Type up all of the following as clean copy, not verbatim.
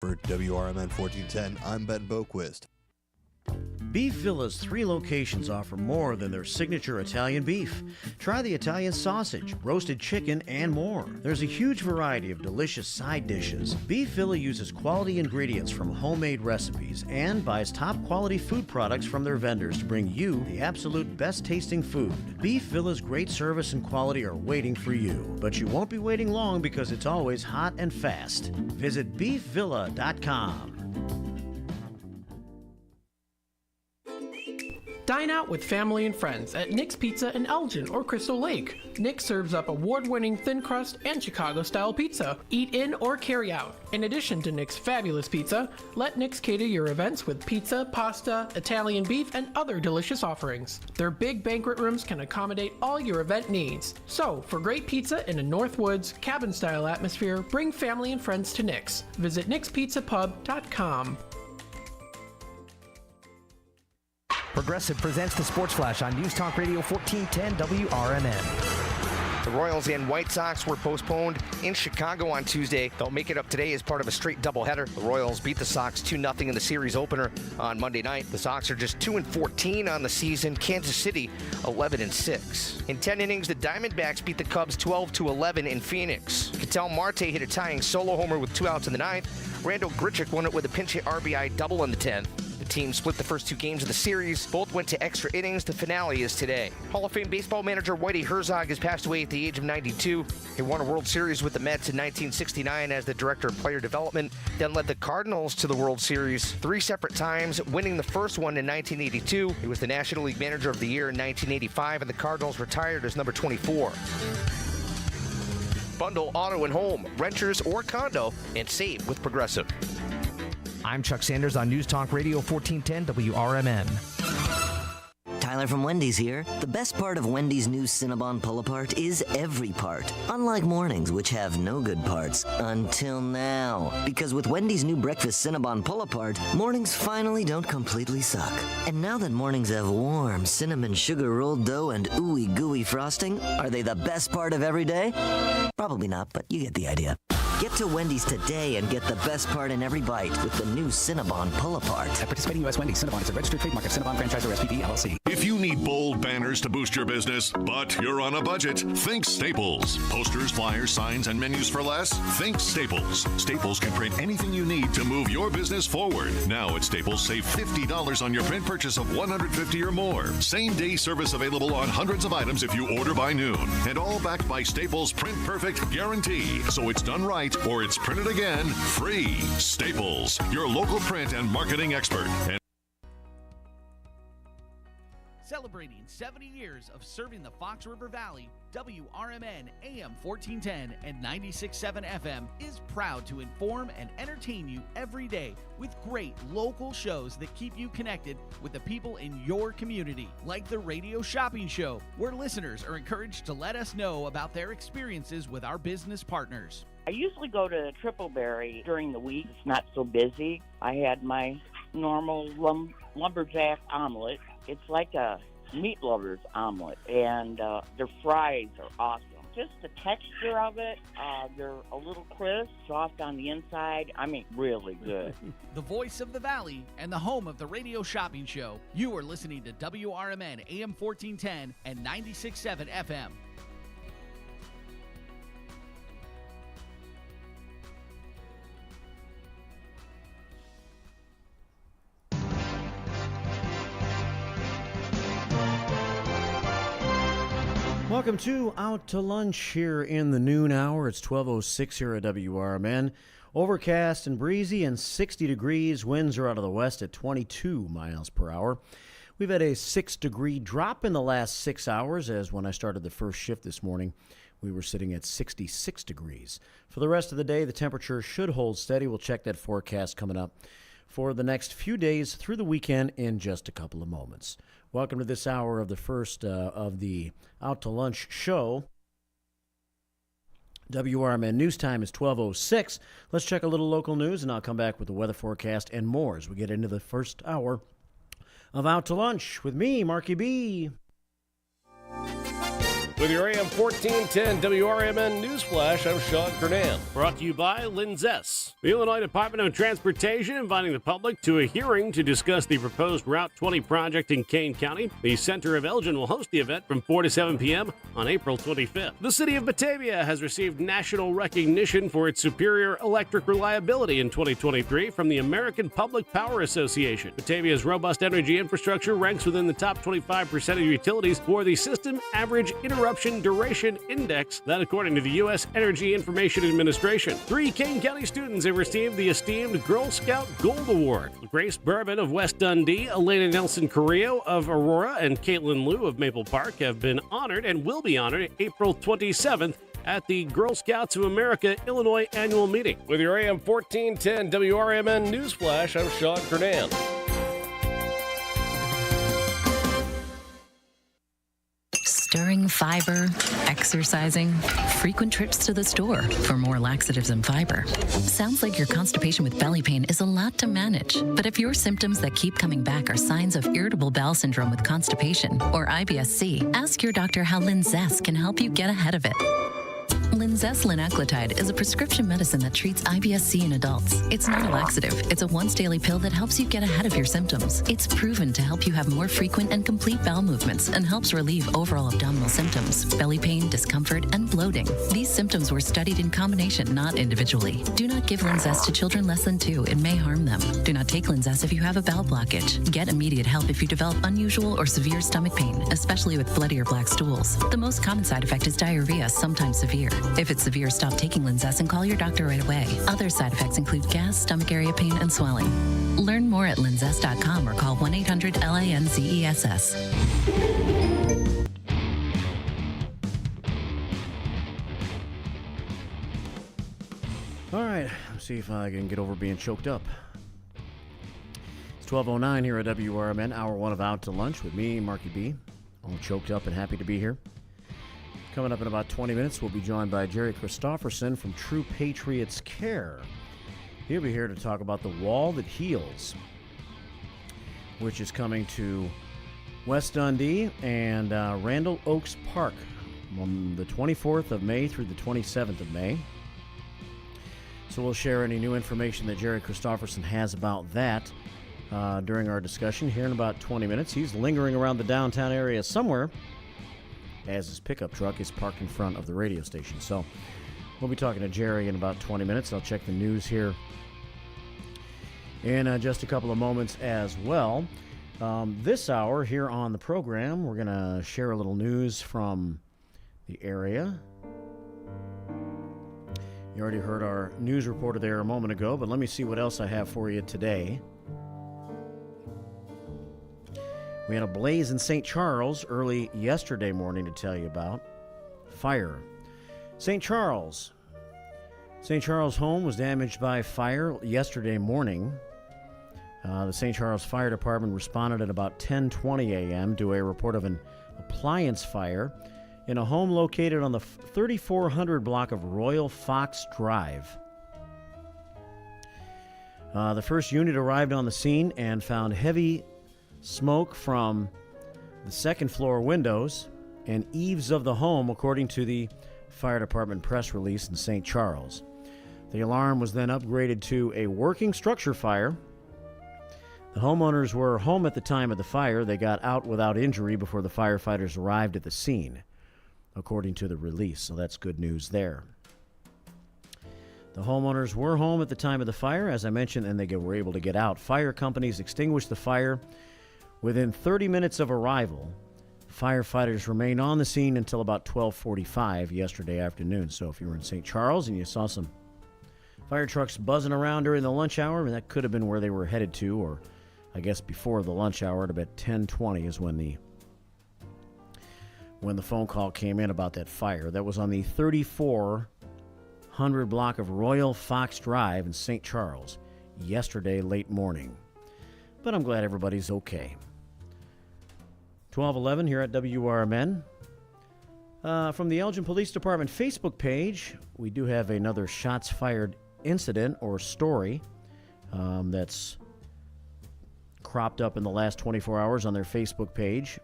For WRMN 1410, I'm Ben Boquist. Beef Villa's 3 locations offer more than their signature Italian beef. Try the Italian sausage, roasted chicken, and more. There's a huge variety of delicious side dishes. Beef Villa uses quality ingredients from homemade recipes and buys top quality food products from their vendors to bring you the absolute best tasting food. Beef Villa's great service and quality are waiting for you, but you won't be waiting long because it's always hot and fast. Visit beefvilla.com. Dine out with family and friends at Nick's Pizza in Elgin or Crystal Lake. Nick serves up award-winning thin crust and Chicago-style pizza. Eat in or carry out. In addition to Nick's fabulous pizza, let Nick's cater your events with pizza, pasta, Italian beef, and other delicious offerings. Their big banquet rooms can accommodate all your event needs. So, for great pizza in a Northwoods, cabin-style atmosphere, bring family and friends to Nick's. Visit nickspizzapub.com. Progressive presents the Sports Flash on News Talk Radio 1410 WRMN. The Royals and White Sox were postponed in Chicago on Tuesday. They'll make it up today as part of a straight doubleheader. The Royals beat the Sox 2-0 in the series opener on Monday night. The Sox are just 2-14 on the season. Kansas City 11-6. In 10 innings, the Diamondbacks beat the Cubs 12-11 in Phoenix. Ketel Marte hit a tying solo homer with 2 outs in the ninth. Randall Grichuk won it with a pinch hit RBI double in the 10th. The team split the first 2 games of the series. Both went to extra innings. The finale is today. Hall of Fame baseball manager Whitey Herzog has passed away at the age of 92. He won a World Series with the Mets in 1969 as the director of player development, then led the Cardinals to the World Series 3 separate times, winning the first one in 1982. He was the National League Manager of the Year in 1985, and the Cardinals retired as number 24. Bundle auto and home, renters or condo, and save with Progressive. I'm Chuck Sanders on News Talk Radio 1410 WRMN. Tyler from Wendy's here. The best part of Wendy's new Cinnabon Pull-Apart is every part. Unlike mornings, which have no good parts. Until now. Because with Wendy's new breakfast Cinnabon Pull-Apart, mornings finally don't completely suck. And now that mornings have warm cinnamon sugar rolled dough and ooey gooey frosting, are they the best part of every day? Probably not, but you get the idea. Get to Wendy's today and get the best part in every bite with the new Cinnabon Pull-Apart. At participating U.S. Wendy's, Cinnabon is a registered trademark of Cinnabon Franchisor SPP LLC. If you need bold banners to boost your business, but you're on a budget, think Staples. Posters, flyers, signs, and menus for less? Think Staples. Staples can print anything you need to move your business forward. Now at Staples, save $50 on your print purchase of $150 or more. Same-day service available on hundreds of items if you order by noon. And all backed by Staples' Print Perfect guarantee. So it's done right or it's printed again free. Staples, your local print and marketing expert. Celebrating 70 years of serving the Fox River Valley, WRMN AM 1410 and 96.7 FM is proud to inform and entertain you every day with great local shows that keep you connected with the people in your community, like the Radio Shopping Show, where listeners are encouraged to let us know about their experiences with our business partners. I usually go to Tripleberry during the week. It's not so busy. I had my normal lumberjack omelet. It's like a meat lover's omelet, and their fries are awesome. Just the texture of it, they're a little crisp, soft on the inside. I mean, really good. The voice of the Valley and the home of the Radio Shopping Show. You are listening to WRMN AM 1410 and 96.7 FM. Welcome to Out to Lunch here in the noon hour. It's 12:06 here at WRMN. Overcast and breezy and 60 degrees. Winds are out of the west at 22 miles per hour. We've had a 6-degree drop in the last 6 hours, as when I started the first shift this morning, we were sitting at 66 degrees. For the rest of the day, the temperature should hold steady. We'll check that forecast coming up for the next few days through the weekend in just a couple of moments. Welcome to this hour of the first of the Out to Lunch show. WRMN news time is 12:06. Let's check a little local news, and I'll come back with the weather forecast and more as we get into the first hour of Out to Lunch with me, Marky B. With your AM 1410 WRMN Newsflash, I'm Sean Kernan. Brought to you by Linzess. The Illinois Department of Transportation inviting the public to a hearing to discuss the proposed Route 20 project in Kane County. The Center of Elgin will host the event from 4 to 7 p.m. on April 25th. The city of Batavia has received national recognition for its superior electric reliability in 2023 from the American Public Power Association. Batavia's robust energy infrastructure ranks within the top 25% of utilities for the System Average Interruption Duration Index, that according to the U.S. Energy Information Administration. 3 Kane County students have received the esteemed Girl Scout Gold Award. Grace Bourbon of West Dundee, Elena Nelson Carrillo of Aurora, and Caitlin Liu of Maple Park have been honored and will be honored April 27th at the Girl Scouts of America Illinois annual meeting. With your AM 1410 WRMN Newsflash, I'm Sean Kernan. Stirring fiber, exercising, frequent trips to the store for more laxatives and fiber. Sounds like your constipation with belly pain is a lot to manage. But if your symptoms that keep coming back are signs of irritable bowel syndrome with constipation or IBS-C, ask your doctor how Linzess can help you get ahead of it. Linzess linaclotide is a prescription medicine that treats IBS-C in adults. It's not a laxative. It's a once-daily pill that helps you get ahead of your symptoms. It's proven to help you have more frequent and complete bowel movements and helps relieve overall abdominal symptoms, belly pain, discomfort, and bloating. These symptoms were studied in combination, not individually. Do not give Linzess to children less than 2. It may harm them. Do not take Linzess if you have a bowel blockage. Get immediate help if you develop unusual or severe stomach pain, especially with bloody or black stools. The most common side effect is diarrhea, sometimes severe. If it's severe, stop taking Linzess and call your doctor right away. Other side effects include gas, stomach area pain, and swelling. Learn more at linzess.com or call 1-800-LINZESS. All right, let's see if I can get over being choked up. It's 12:09 here at WRMN, hour 1 of Out to Lunch with me, Marky B. All choked up and happy to be here. Coming up in about 20 minutes, we'll be joined by Jerry Christopherson from True Patriots Care. He'll be here to talk about the Wall That Heals, which is coming to West Dundee and Randall Oaks Park on the 24th of May through the 27th of May. So we'll share any new information that Jerry Christopherson has about that during our discussion here in about 20 minutes. He's lingering around the downtown area somewhere, as his pickup truck is parked in front of the radio station. So we'll be talking to Jerry in about 20 minutes. I'll check the news here in just a couple of moments as well. This hour here on the program, we're going to share a little news from the area. You already heard our news reporter there a moment ago, but let me see what else I have for you today. We had a blaze in St. Charles early yesterday morning to tell you about. Fire. St. Charles home was damaged by fire yesterday morning. The St. Charles Fire Department responded at about 10:20 a.m. to a report of an appliance fire in a home located on the 3400 block of Royal Fox Drive. The first unit arrived on the scene and found heavy smoke from the second floor windows and eaves of the home, according to the fire department press release in St. Charles. The alarm was then upgraded to a working structure fire. The homeowners were home at the time of the fire. They got out without injury before the firefighters arrived at the scene, according to the release. So that's good news there. The homeowners were home at the time of the fire, as I mentioned, and they were able to get out. Fire companies extinguished the fire within 30 minutes of arrival. Firefighters remained on the scene until about 12:45 yesterday afternoon. So if you were in St. Charles and you saw some fire trucks buzzing around during the lunch hour, that could have been where they were headed to, or I guess before the lunch hour at about 10:20 is when the phone call came in about that fire. That was on the 3400 block of Royal Fox Drive in St. Charles yesterday late morning. But I'm glad everybody's okay. 12:11 here at WRMN. From the Elgin Police Department Facebook page, we do have another shots fired incident or story that's cropped up in the last 24 hours on their Facebook page.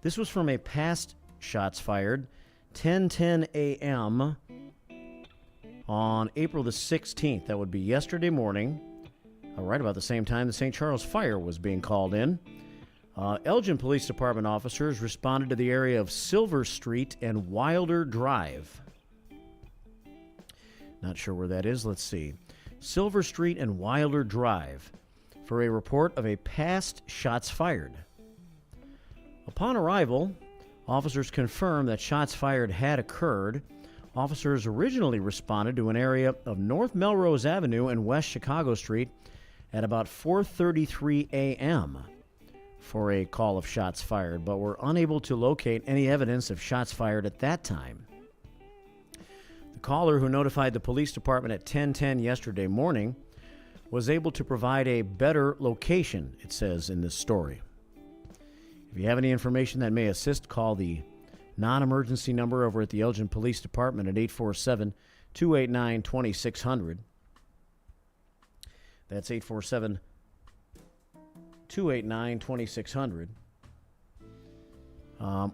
This was from a past shots fired, 10:10 a.m. on April the 16th. That would be yesterday morning, right about the same time the St. Charles fire was being called in. Elgin Police Department officers responded to the area of Silver Street and Wilder Drive. Not sure where that is. Let's see. Silver Street and Wilder Drive for a report of a past shots fired. Upon arrival, officers confirmed that shots fired had occurred. Officers originally responded to an area of North Melrose Avenue and West Chicago Street at about 4:33 a.m. for a call of shots fired, but were unable to locate any evidence of shots fired at that time. The caller, who notified the police department at 10:10 yesterday morning, was able to provide a better location, it says in this story. If you have any information that may assist, call the non-emergency number over at the Elgin Police Department at 847-289-2600. That's 847-289-2600.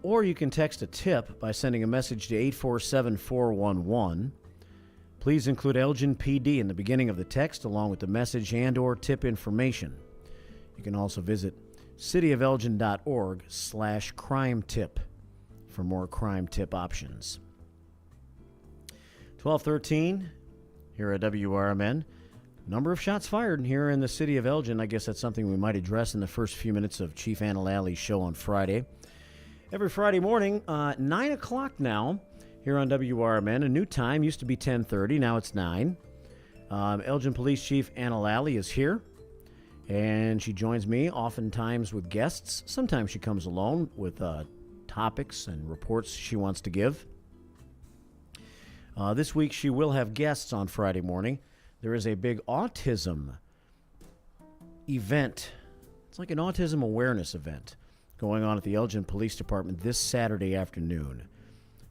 Or you can text a tip by sending a message to 847-411. Please include Elgin PD in the beginning of the text along with the message and or tip information. You can also visit cityofelgin.org/crime tip for more crime tip options. 12:13 here at WRMN. Number of shots fired here in the city of Elgin. I guess that's something we might address in the first few minutes of Chief Anna Lally's show on Friday. Every Friday morning, 9 o'clock now here on WRMN. A new time. Used to be 10:30. Now it's 9. Elgin Police Chief Anna Lally is here. And she joins me oftentimes with guests. Sometimes she comes alone with topics and reports she wants to give. This week she will have guests on Friday morning. There is a big autism event. It's like an autism awareness event going on at the Elgin Police Department this Saturday afternoon.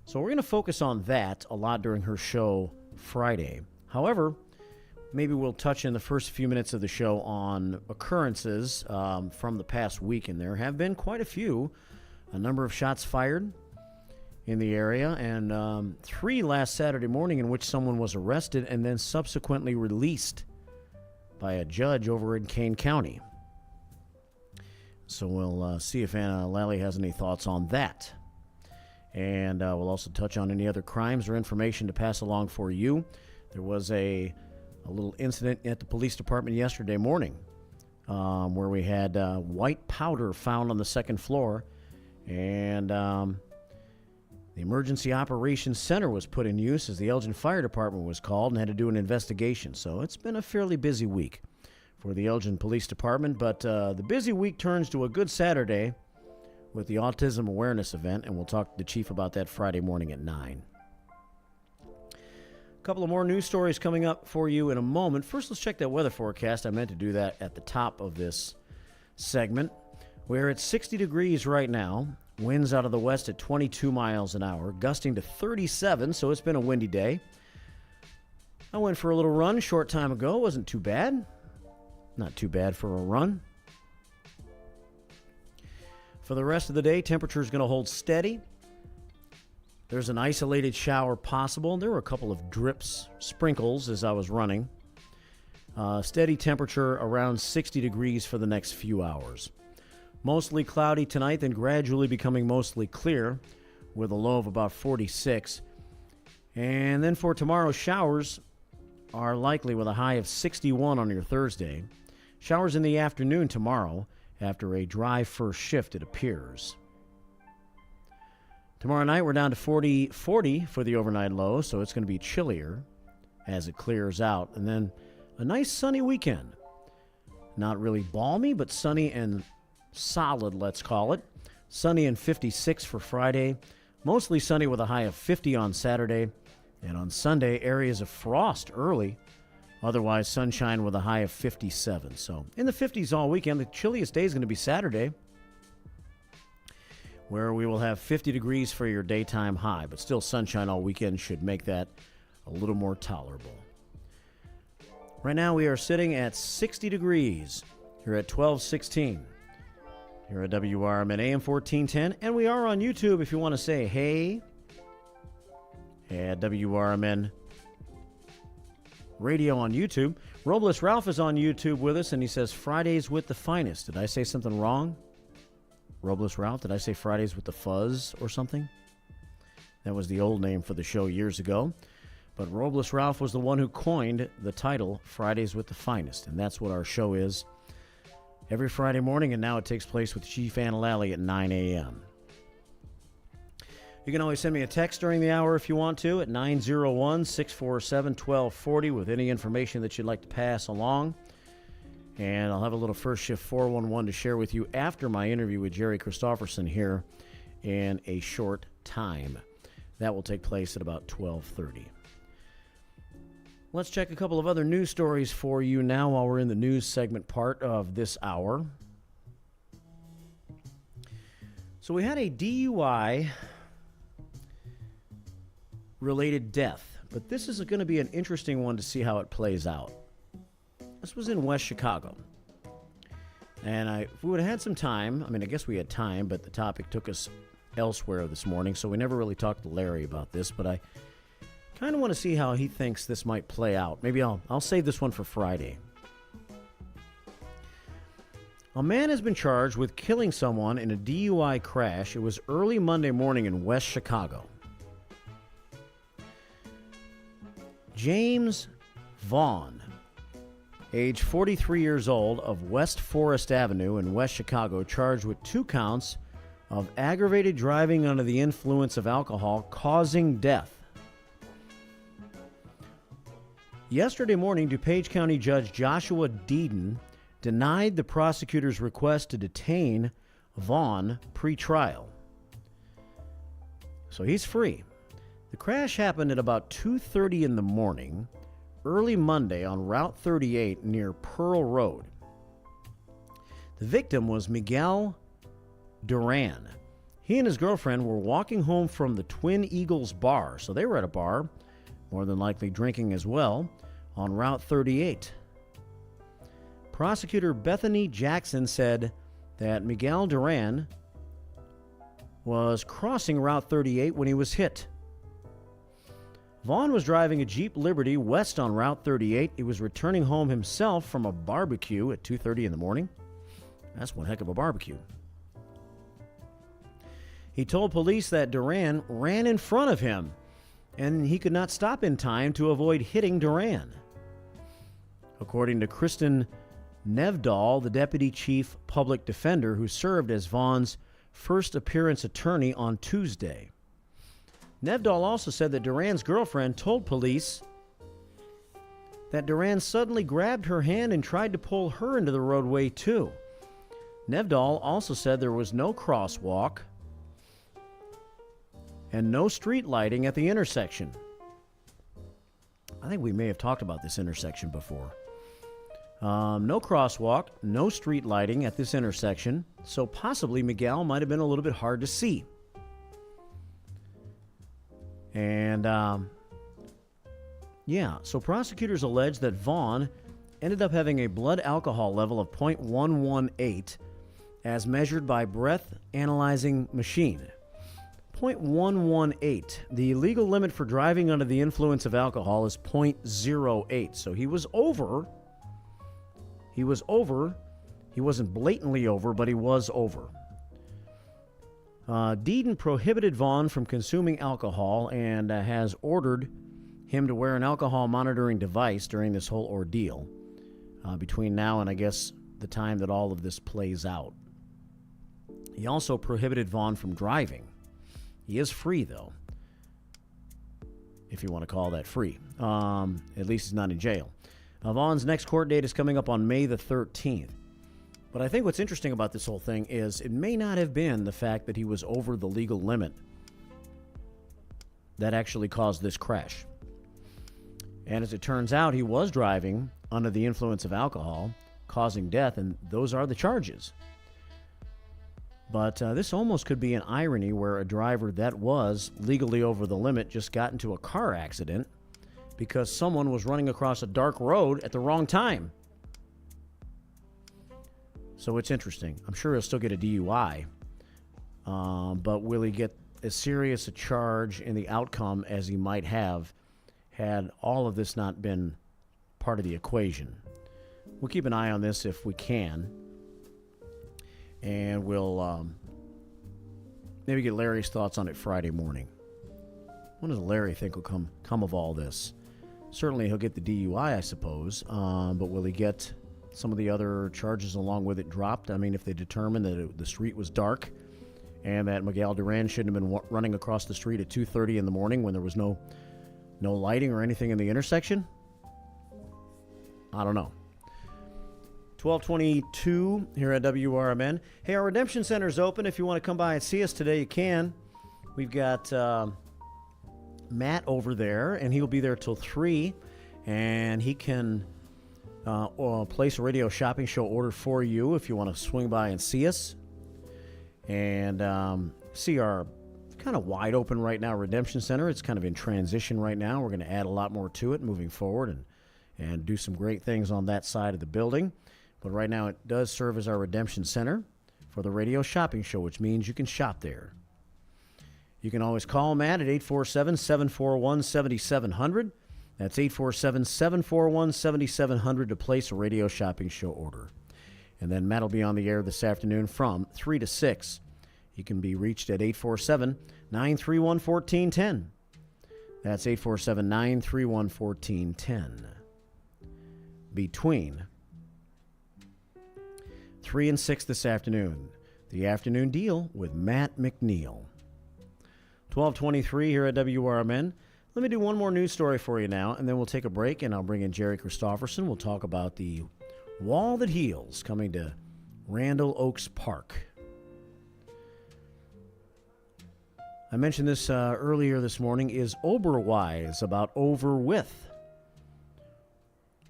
So we're going to focus on that a lot during her show Friday. However, maybe we'll touch in the first few minutes of the show on occurrences from the past week, and there have been quite a few. A number of shots fired in the area, and 3 last Saturday morning in which someone was arrested and then subsequently released by a judge over in Kane County. So we'll see if Anna Lally has any thoughts on that. And we'll also touch on any other crimes or information to pass along for you. There was a little incident at the police department yesterday morning where we had white powder found on the second floor, and the Emergency Operations Center was put in use as the Elgin Fire Department was called and had to do an investigation. So it's been a fairly busy week for the Elgin Police Department, but the busy week turns to a good Saturday with the Autism Awareness event, and we'll talk to the chief about that Friday morning at 9. A couple of more news stories coming up for you in a moment. First, let's check that weather forecast. I meant to do that at the top of this segment. We're at 60 degrees right now. Winds out of the west at 22 miles an hour, gusting to 37, so it's been a windy day. I went for a little run a short time ago. Wasn't too bad. Not too bad for a run. For the rest of the day, temperature is going to hold steady. There's an isolated shower possible. There were a couple of drips, sprinkles as I was running. Steady temperature around 60 degrees for the next few hours. Mostly cloudy tonight, then gradually becoming mostly clear with a low of about 46. And then for tomorrow, showers are likely with a high of 61 on your Thursday. Showers in the afternoon tomorrow after a dry first shift, it appears. Tomorrow night, we're down to 40 for the overnight low, so it's going to be chillier as it clears out. And then a nice sunny weekend. Not really balmy, but sunny and solid, let's call it. Sunny and 56 for Friday. Mostly sunny with a high of 50 on Saturday. And on Sunday, areas of frost early. Otherwise, sunshine with a high of 57. So in the 50s all weekend. The chilliest day is going to be Saturday, where we will have 50 degrees for your daytime high. But still, sunshine all weekend should make that a little more tolerable. Right now, we are sitting at 60 degrees here at 12:16. here at WRMN AM 1410. And we are on YouTube if you want to say hey at WRMN Radio on YouTube. Robles Ralph is on YouTube with us, and he says, Fridays with the finest. Did I say something wrong? Robles Ralph, did I say Fridays with the Fuzz or something? That was the old name for the show years ago. But Robles Ralph was the one who coined the title Fridays with the Finest, and that's what our show is every Friday morning, and now it takes place with Chief Anilali at 9 a.m. You can always send me a text during the hour if you want to at 901-647-1240 with any information that you'd like to pass along. And I'll have a little First Shift 411 to share with you after my interview with Jerry Christopherson here in a short time. That will take place at about 12:30. Let's check a couple of other news stories for you now while we're in the news segment part of this hour. So we had a DUI-related death, but this is going to be an interesting one to see how it plays out. This was in West Chicago. And if we would have had some time, I guess we had time, but the topic took us elsewhere this morning, so we never really talked to Larry about this, but I kind of want to see how he thinks this might play out. Maybe I'll save this one for Friday. A man has been charged with killing someone in a DUI crash. It was early Monday morning in West Chicago. James Vaughn, age 43 years old, of West Forest Avenue in West Chicago, charged with 2 counts of aggravated driving under the influence of alcohol causing death. Yesterday morning, DuPage County Judge Joshua Deeden denied the prosecutor's request to detain Vaughn pre-trial. So he's free. The crash happened at about 2:30 in the morning, early Monday on Route 38 near Pearl Road. The victim was Miguel Duran. He and his girlfriend were walking home from the Twin Eagles bar, so they were at a bar, more than likely drinking as well, on Route 38. Prosecutor Bethany Jackson said that Miguel Duran was crossing Route 38 when he was hit. Vaughn was driving a Jeep Liberty west on Route 38. He was returning home himself from a barbecue at 2:30 in the morning. That's one heck of a barbecue. He told police that Duran ran in front of him, and he could not stop in time to avoid hitting Duran. According to Kristen Nevdahl, the deputy chief public defender who served as Vaughn's first appearance attorney on Tuesday. Nevdahl also said that Duran's girlfriend told police that Duran suddenly grabbed her hand and tried to pull her into the roadway too. Nevdahl also said there was no crosswalk and no street lighting at the intersection. I think we may have talked about this intersection before. No crosswalk, no street lighting at this intersection, so possibly Miguel might have been a little bit hard to see. And, so prosecutors allege that Vaughn ended up having a blood alcohol level of 0.118 as measured by breath analyzing machine. 0.118. The legal limit for driving under the influence of alcohol is 0.08. So he was over. He wasn't blatantly over, but he was over. Deeden prohibited Vaughn from consuming alcohol and has ordered him to wear an alcohol monitoring device during this whole ordeal between now and, I guess, the time that all of this plays out. He also prohibited Vaughn from driving. He is free, though, if you want to call that free. At least he's not in jail. Vaughn's next court date is coming up on May the 13th. But I think what's interesting about this whole thing is it may not have been the fact that he was over the legal limit that actually caused this crash. And as it turns out, he was driving under the influence of alcohol, causing death, and those are the charges. But this almost could be an irony where a driver that was legally over the limit just got into a car accident because someone was running across a dark road at the wrong time. So it's interesting. I'm sure he'll still get a DUI, but will he get as serious a charge in the outcome as he might have had all of this not been part of the equation? We'll keep an eye on this if we can, and we'll maybe get Larry's thoughts on it Friday morning. What does Larry think will come of all this? Certainly he'll get the DUI, I suppose, but will he get some of the other charges along with it dropped? I mean, if they determine that the street was dark and that Miguel Duran shouldn't have been running across the street at 2:30 in the morning when there was no lighting or anything in the intersection? I don't know. 12:22 here at WRMN. Hey, our Redemption Center is open. If you want to come by and see us today, you can. We've got Matt over there, and he'll be there till 3, and he can place a radio shopping show order for you if you want to swing by and see us. And see our kind of wide open right now Redemption Center. It's kind of in transition right now. We're going to add a lot more to it moving forward and do some great things on that side of the building. But right now it does serve as our Redemption Center for the radio shopping show, which means you can shop there. You can always call Matt at 847-741-7700. That's 847-741-7700 to place a radio shopping show order. And then Matt will be on the air this afternoon from 3 to 6. He can be reached at 847-931-1410. That's 847-931-1410. Between 3 and 6 this afternoon, the Afternoon Deal with Matt McNeil. 12:23 here at WRMN. Let me do one more news story for you now, and then we'll take a break, and I'll bring in Jerry Christopherson. We'll talk about the Wall That Heals coming to Randall Oaks Park. I mentioned this earlier this morning. Is Oberweis about over with?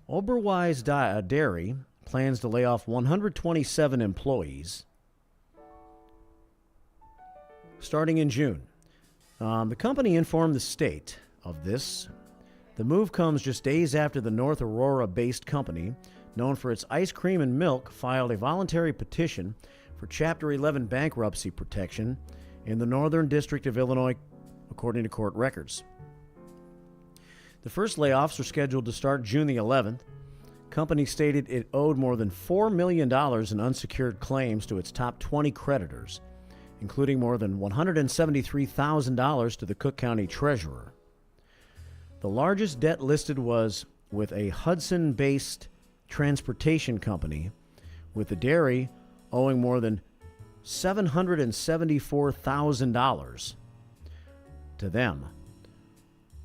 Oberweis Dairy plans to lay off 127 employees starting in June. The company informed the state of this. The move comes just days after the North Aurora-based company, known for its ice cream and milk, filed a voluntary petition for Chapter 11 bankruptcy protection in the Northern District of Illinois, according to court records. The first layoffs are scheduled to start June the 11th. Company stated it owed more than $4 million in unsecured claims to its top 20 creditors, including more than $173,000 to the Cook County Treasurer. The largest debt listed was with a Hudson-based transportation company, with the dairy owing more than $774,000 to them.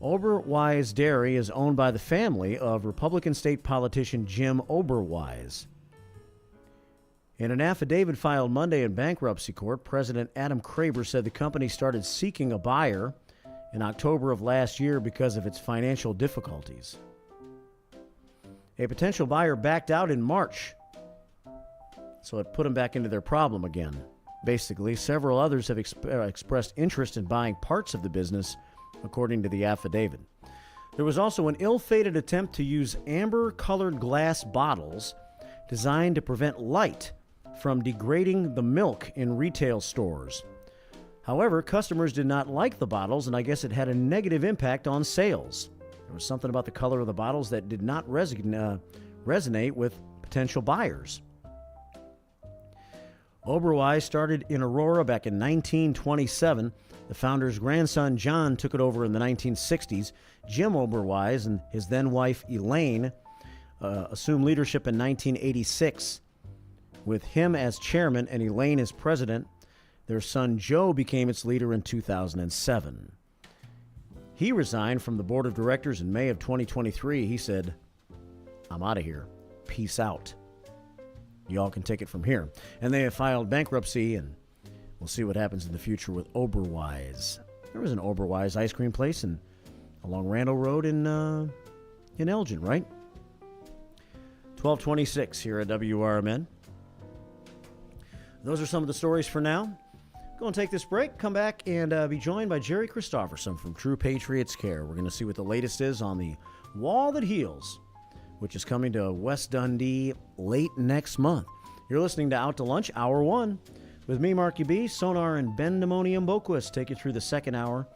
Oberweis Dairy is owned by the family of Republican state politician Jim Oberweis. In an affidavit filed Monday in bankruptcy court, President Adam Kraber said the company started seeking a buyer in October of last year because of its financial difficulties. A potential buyer backed out in March, so it put them back into their problem again. Basically, several others have expressed interest in buying parts of the business, according to the affidavit. There was also an ill-fated attempt to use amber-colored glass bottles designed to prevent light from degrading the milk in retail stores. However, customers did not like the bottles, and I guess it had a negative impact on sales. There was something about the color of the bottles that did not resonate with potential buyers. Oberweis started in Aurora back in 1927. The founder's grandson, John, took it over in the 1960s. Jim Oberweis and his then-wife, Elaine, assumed leadership in 1986. With him as chairman and Elaine as president, their son Joe became its leader in 2007. He resigned from the board of directors in May of 2023. He said, "I'm out of here. Peace out. Y'all can take it from here." And they have filed bankruptcy, and we'll see what happens in the future with Oberweis. There was an Oberweis ice cream place along Randall Road in Elgin, right? 12:26 here at WRMN. Those are some of the stories for now. Go and take this break. Come back and be joined by Jerry Christopherson from True Patriots Care. We're going to see what the latest is on the Wall That Heals, which is coming to West Dundee late next month. You're listening to Out to Lunch, Hour 1. With me, Marky B, Sonar, and Bendamonium Boquist take you through the second hour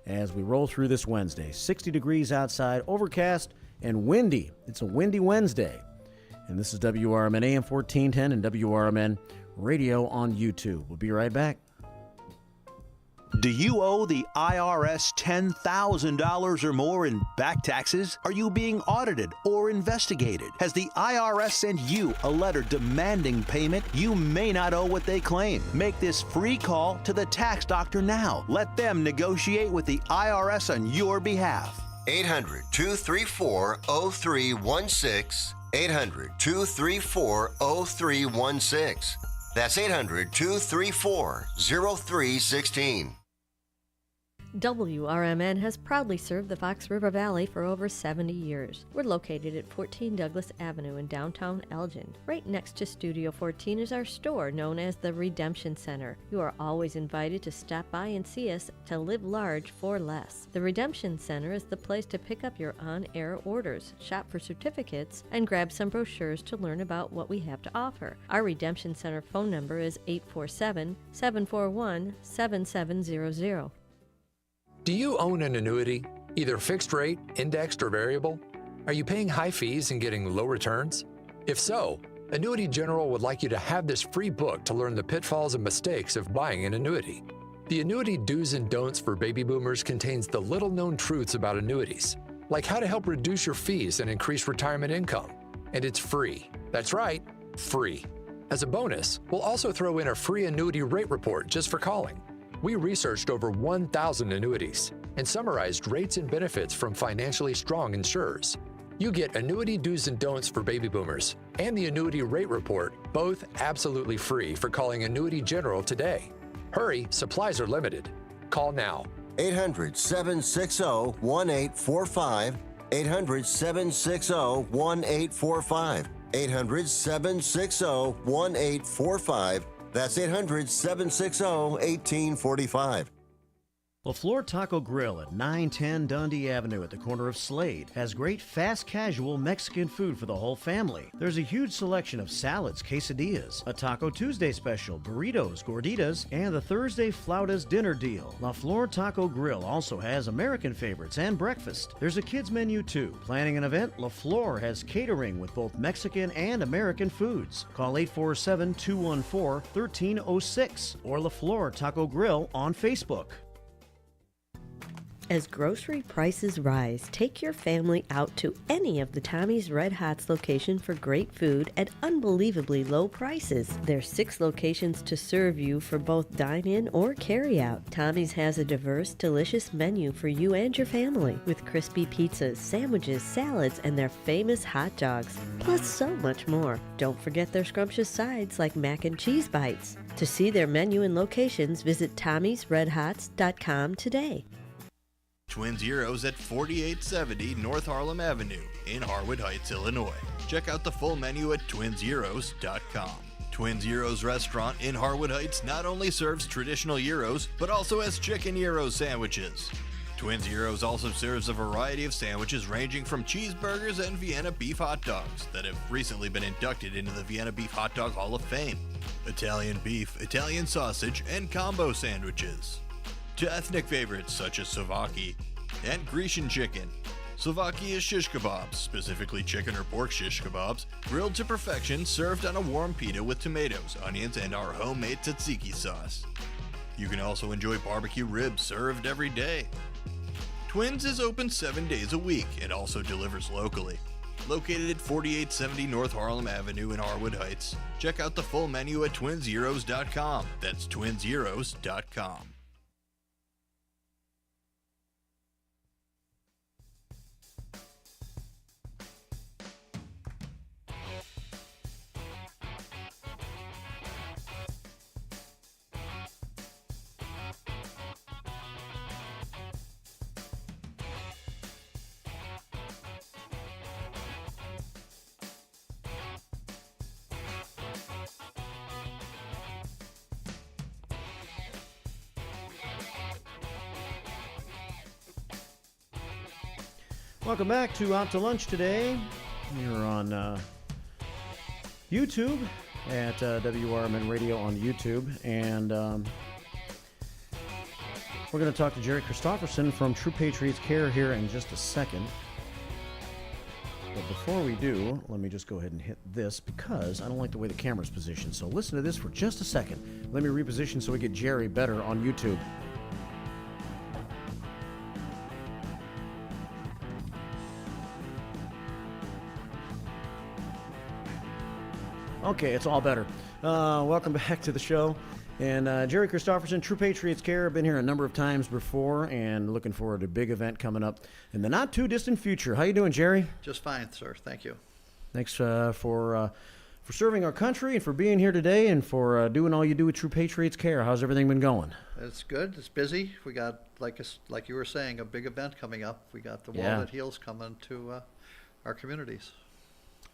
as we roll through this Wednesday. 60 degrees outside, overcast, and windy. It's a windy Wednesday. And this is WRMN AM 1410 and WRMN Radio on YouTube. We'll be right back. Do you owe the IRS $10,000 or more in back taxes? Are you being audited or investigated? Has the IRS sent you a letter demanding payment? You may not owe what they claim. Make this free call to the tax doctor now. Let them negotiate with the IRS on your behalf. 800-234-0316. 800-234-0316. That's 800-234-0316. WRMN has proudly served the Fox River Valley for over 70 years. We're located at 14 Douglas Avenue in downtown Elgin. Right next to Studio 14 is our store known as the Redemption Center. You are always invited to stop by and see us to live large for less. The Redemption Center is the place to pick up your on-air orders, shop for certificates, and grab some brochures to learn about what we have to offer. Our Redemption Center phone number is 847-741-7700. Do you own an annuity, either fixed rate, indexed, or variable? Are you paying high fees and getting low returns? If so, Annuity General would like you to have this free book to learn the pitfalls and mistakes of buying an annuity. The Annuity Do's and Don'ts for Baby Boomers contains the little-known truths about annuities, like how to help reduce your fees and increase retirement income. And it's free. That's right, free. As a bonus, we'll also throw in a free annuity rate report just for calling. We researched over 1,000 annuities and summarized rates and benefits from financially strong insurers. You get Annuity Do's and Don'ts for Baby Boomers and the Annuity Rate Report, both absolutely free for calling Annuity General today. Hurry, supplies are limited. Call now. 800-760-1845. 800-760-1845. 800-760-1845. That's 800-760-1845. LaFleur Taco Grill at 910 Dundee Avenue at the corner of Slade has great fast casual Mexican food for the whole family. There's a huge selection of salads, quesadillas, a Taco Tuesday special, burritos, gorditas, and the Thursday Flautas dinner deal. LaFleur Taco Grill also has American favorites and breakfast. There's a kids menu too. Planning an event, LaFleur has catering with both Mexican and American foods. Call 847-214-1306 or LaFleur Taco Grill on Facebook. As grocery prices rise, take your family out to any of the Tommy's Red Hots location for great food at unbelievably low prices. There's 6 locations to serve you for both dine-in or carry-out. Tommy's has a diverse, delicious menu for you and your family with crispy pizzas, sandwiches, salads, and their famous hot dogs, plus so much more. Don't forget their scrumptious sides like mac and cheese bites. To see their menu and locations, visit Tommy'sRedHots.com today. Twin Zeros at 4870 North Harlem Avenue in Harwood Heights, Illinois. Check out the full menu at twinzeros.com. Twin Zeros Restaurant in Harwood Heights not only serves traditional gyros, but also has chicken gyro sandwiches. Twin Zeros also serves a variety of sandwiches ranging from cheeseburgers and Vienna beef hot dogs that have recently been inducted into the Vienna Beef Hot Dog Hall of Fame. Italian beef, Italian sausage, and combo sandwiches. To ethnic favorites such as Slovaki and Grecian chicken. Slovaki is shish kebabs, specifically chicken or pork shish kebabs, grilled to perfection, served on a warm pita with tomatoes, onions, and our homemade tzatziki sauce. You can also enjoy barbecue ribs served every day. Twins is open 7 days a week and also delivers locally. Located at 4870 North Harlem Avenue in Harwood Heights. Check out the full menu at twinzeros.com. That's twinzeros.com. Welcome back to Out to Lunch today. You're on YouTube, at WRMN Radio on YouTube. And we're going to talk to Jerry Christopherson from True Patriots Care here in just a second. But before we do, let me just go ahead and hit this because I don't like the way the camera's positioned. So listen to this for just a second. Let me reposition so we get Jerry better on YouTube. Okay, it's all better. Welcome back to the show. And Jerry Christopherson, True Patriots Care, been here a number of times before and looking forward to a big event coming up in the not-too-distant future. How you doing, Jerry? Just fine, sir. Thank you. Thanks for serving our country and for being here today and for doing all you do with True Patriots Care. How's everything been going? It's good. It's busy. We got, like you were saying, a big event coming up. We got the Wall That Heals coming to our communities.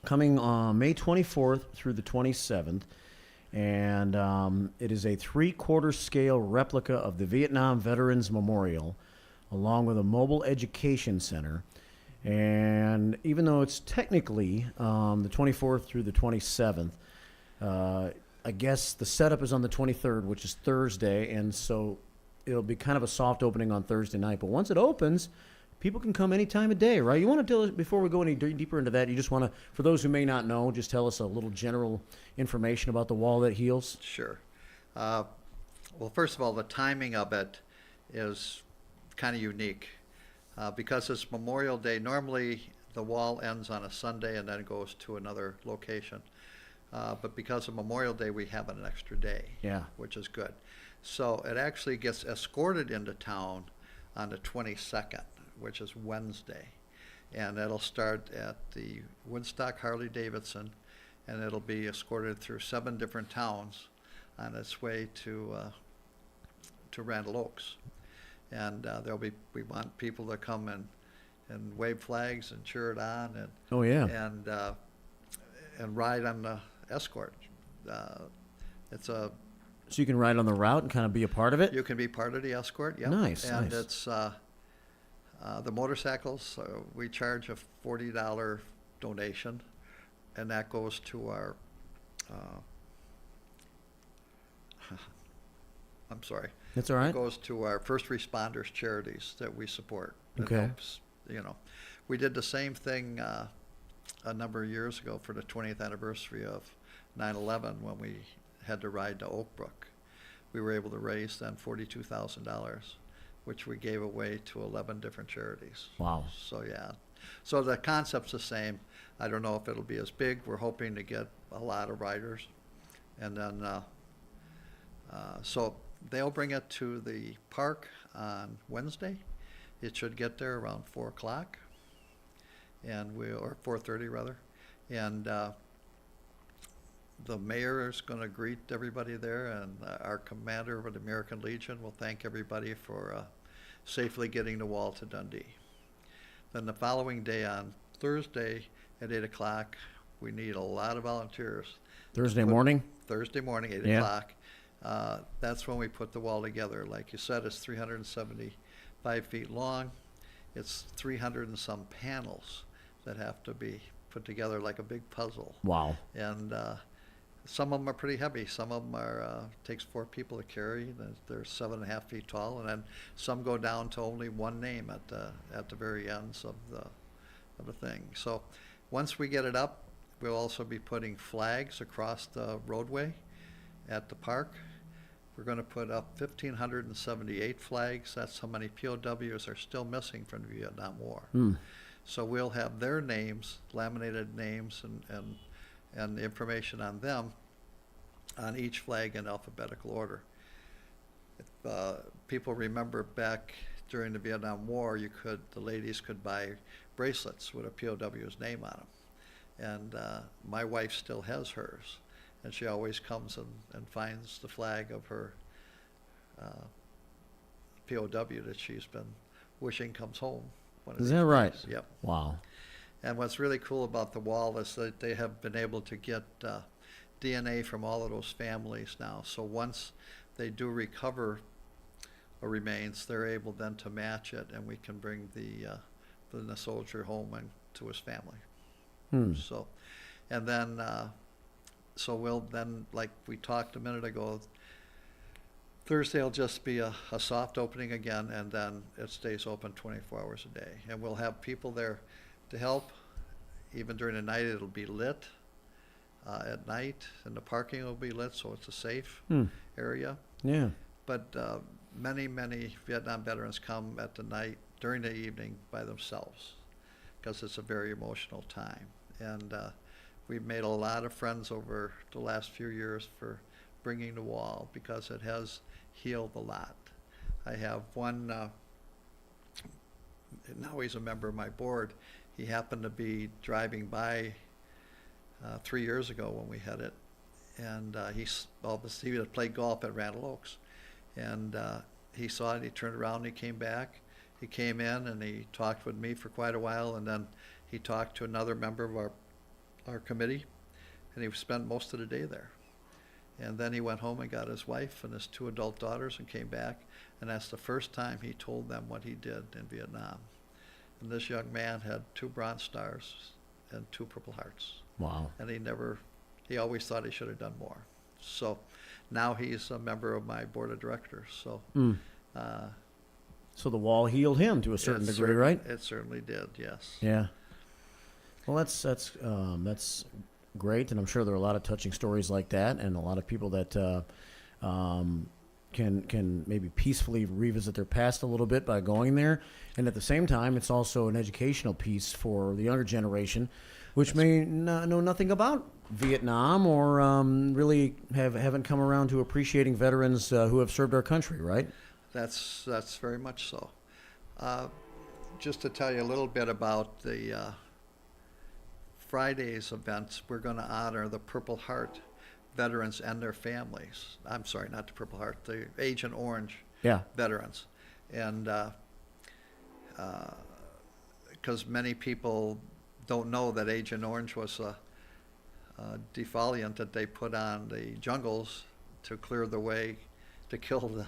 Coming May 24th through the 27th. And it is a 3/4 scale replica of the Vietnam Veterans Memorial, along with a mobile education center. And even though it's technically the 24th through the 27th, I guess the setup is on the 23rd, which is Thursday, and so it'll be kind of a soft opening on Thursday night. But once it opens, people can come any time of day, right? You want to tell us, before we go any deeper into that, you just want to, for those who may not know, just tell us a little general information about the Wall That Heals? Sure. Well, first of all, the timing of it is kind of unique because it's Memorial Day. Normally, the wall ends on a Sunday and then goes to another location. But because of Memorial Day, we have an extra day, which is good. So it actually gets escorted into town on the 22nd. Which is Wednesday, and that'll start at the Woodstock Harley-Davidson, and it'll be escorted through 7 different towns on its way to Randall Oaks, and we want people to come and wave flags and cheer it on, and and ride on the escort. So you can ride on the route and kind of be a part of it. You can be part of the escort. Yeah, nice. It's. The motorcycles, we charge a $40 donation, and that goes to our, I'm sorry. That's all right. It goes to our first responders charities that we support. Okay. Helps, we did the same thing a number of years ago for the 20th anniversary of 9/11 when we had to ride to Oak Brook. We were able to raise then $42,000. Which we gave away to 11 different charities. Wow. So, So the concept's the same. I don't know if it'll be as big. We're hoping to get a lot of riders. And then, so they'll bring it to the park on Wednesday. It should get there around 4 o'clock, or 4:30 rather. And the mayor is going to greet everybody there, and our commander of the American Legion will thank everybody for safely getting the wall to Dundee. Then the following day on Thursday at 8 o'clock, we need a lot of volunteers. Thursday morning? Thursday morning, 8 o'clock. That's when we put the wall together. Like you said, it's 375 feet long. It's 300 and some panels that have to be put together like a big puzzle. Wow. And some of them are pretty heavy. Some of them takes 4 people to carry. They're 7.5 feet tall, and then some go down to only one name at the very ends of the thing. So once we get it up, we'll also be putting flags across the roadway at the park. We're going to put up 1,578 flags. That's how many POWs are still missing from the Vietnam War. So we'll have their names, laminated names, and the information on them on each flag in alphabetical order. If people remember back during the Vietnam War, the ladies could buy bracelets with a POW's name on them. And my wife still has hers, and she always comes and finds the flag of her POW that she's been wishing comes home. Is that right? Yep. Wow. And what's really cool about the wall is that they have been able to get DNA from all of those families now. So once they do recover a remains, they're able then to match it, and we can bring the soldier home and to his family. So, and then So we'll then, like we talked a minute ago, Thursday will just be a soft opening again, and then it stays open 24 hours a day. And we'll have people there to help. Even during the night, it'll be lit at night, and the parking will be lit, so it's a safe area. Yeah. But many Vietnam veterans come at the night, during the evening, by themselves, because it's a very emotional time. And we've made a lot of friends over the last few years for bringing the wall, because it has healed a lot. I have one, now he's a member of my board. He happened to be driving by 3 years ago when we had it, and he had played golf at Randall Oaks, and he saw it, he turned around, and he came back. He came in and he talked with me for quite a while, and then he talked to another member of our committee, and he spent most of the day there. And then he went home and got his wife and his 2 adult daughters and came back, and that's the first time he told them what he did in Vietnam. And this young man had 2 Bronze Stars and 2 Purple Hearts. Wow. And he always thought he should have done more. So now he's a member of my board of directors. So, so the wall healed him to a certain degree, right? It certainly did, yes. Yeah. Well, that's great, and I'm sure there are a lot of touching stories like that, and a lot of people that can maybe peacefully revisit their past a little bit by going there. And at the same time, it's also an educational piece for the younger generation, which may know nothing about Vietnam or really haven't come around to appreciating veterans who have served our country, right? That's very much so. Just to tell you a little bit about the Friday's events, we're going to honor the Purple Heart veterans and their families. I'm sorry, not the Purple Heart, the Agent Orange veterans. And because many people don't know that Agent Orange was a defoliant that they put on the jungles to clear the way to kill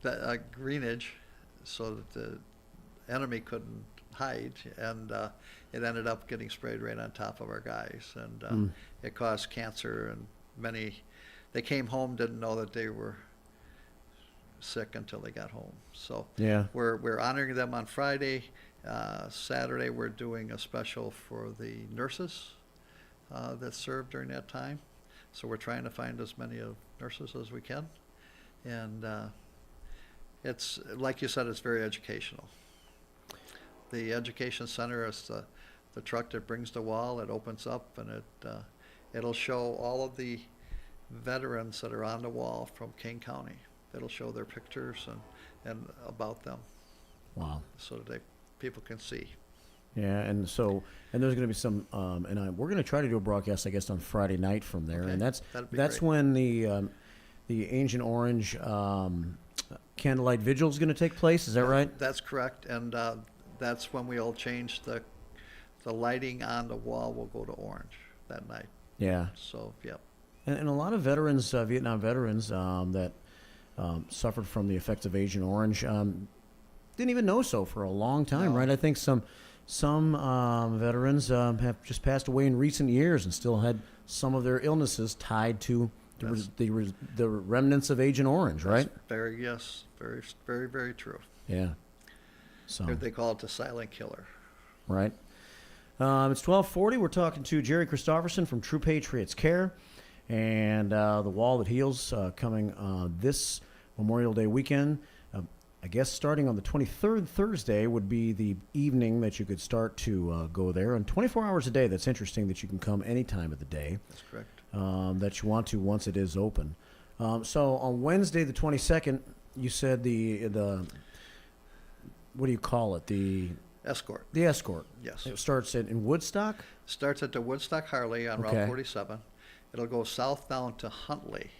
the greenage so that the enemy couldn't hide, and it ended up getting sprayed right on top of our guys, and it caused cancer, and they came home, didn't know that they were sick until they got home. So we're honoring them on Friday. Saturday we're doing a special for the nurses that served during that time. So we're trying to find as many of nurses as we can, and it's, like you said, it's very educational. The education center is the truck that brings the wall. It opens up, and it'll show all of the veterans that are on the wall from King County. It'll show their pictures and about them. Wow. So that people can see. Yeah, and there's going to be some, we're going to try to do a broadcast, I guess, on Friday night from there, and that's great. when the Agent Orange candlelight vigil is going to take place. Is that right? That's correct, and that's when we'll change the lighting on the wall. Will go to orange that night. Yeah. So And a lot of veterans, Vietnam veterans, that suffered from the effects of Agent Orange, didn't even know so for a long time, right? I think some veterans have just passed away in recent years and still had some of their illnesses tied to the remnants of Agent Orange, right? Very, very, very true. Yeah. So they call it the silent killer. Right. It's 12:40. We're talking to Jerry Christopherson from True Patriots Care, and the Wall That Heals coming this Memorial Day weekend. I guess starting on the 23rd, Thursday, would be the evening that you could start to go there. And 24 hours a day, that's interesting that you can come any time of the day. That's correct. That you want to once it is open. So on Wednesday, the 22nd, you said the what do you call it? The Escort. The Escort. Yes. It starts in Woodstock? Starts at the Woodstock Harley on Route 47. It'll go southbound to Huntley,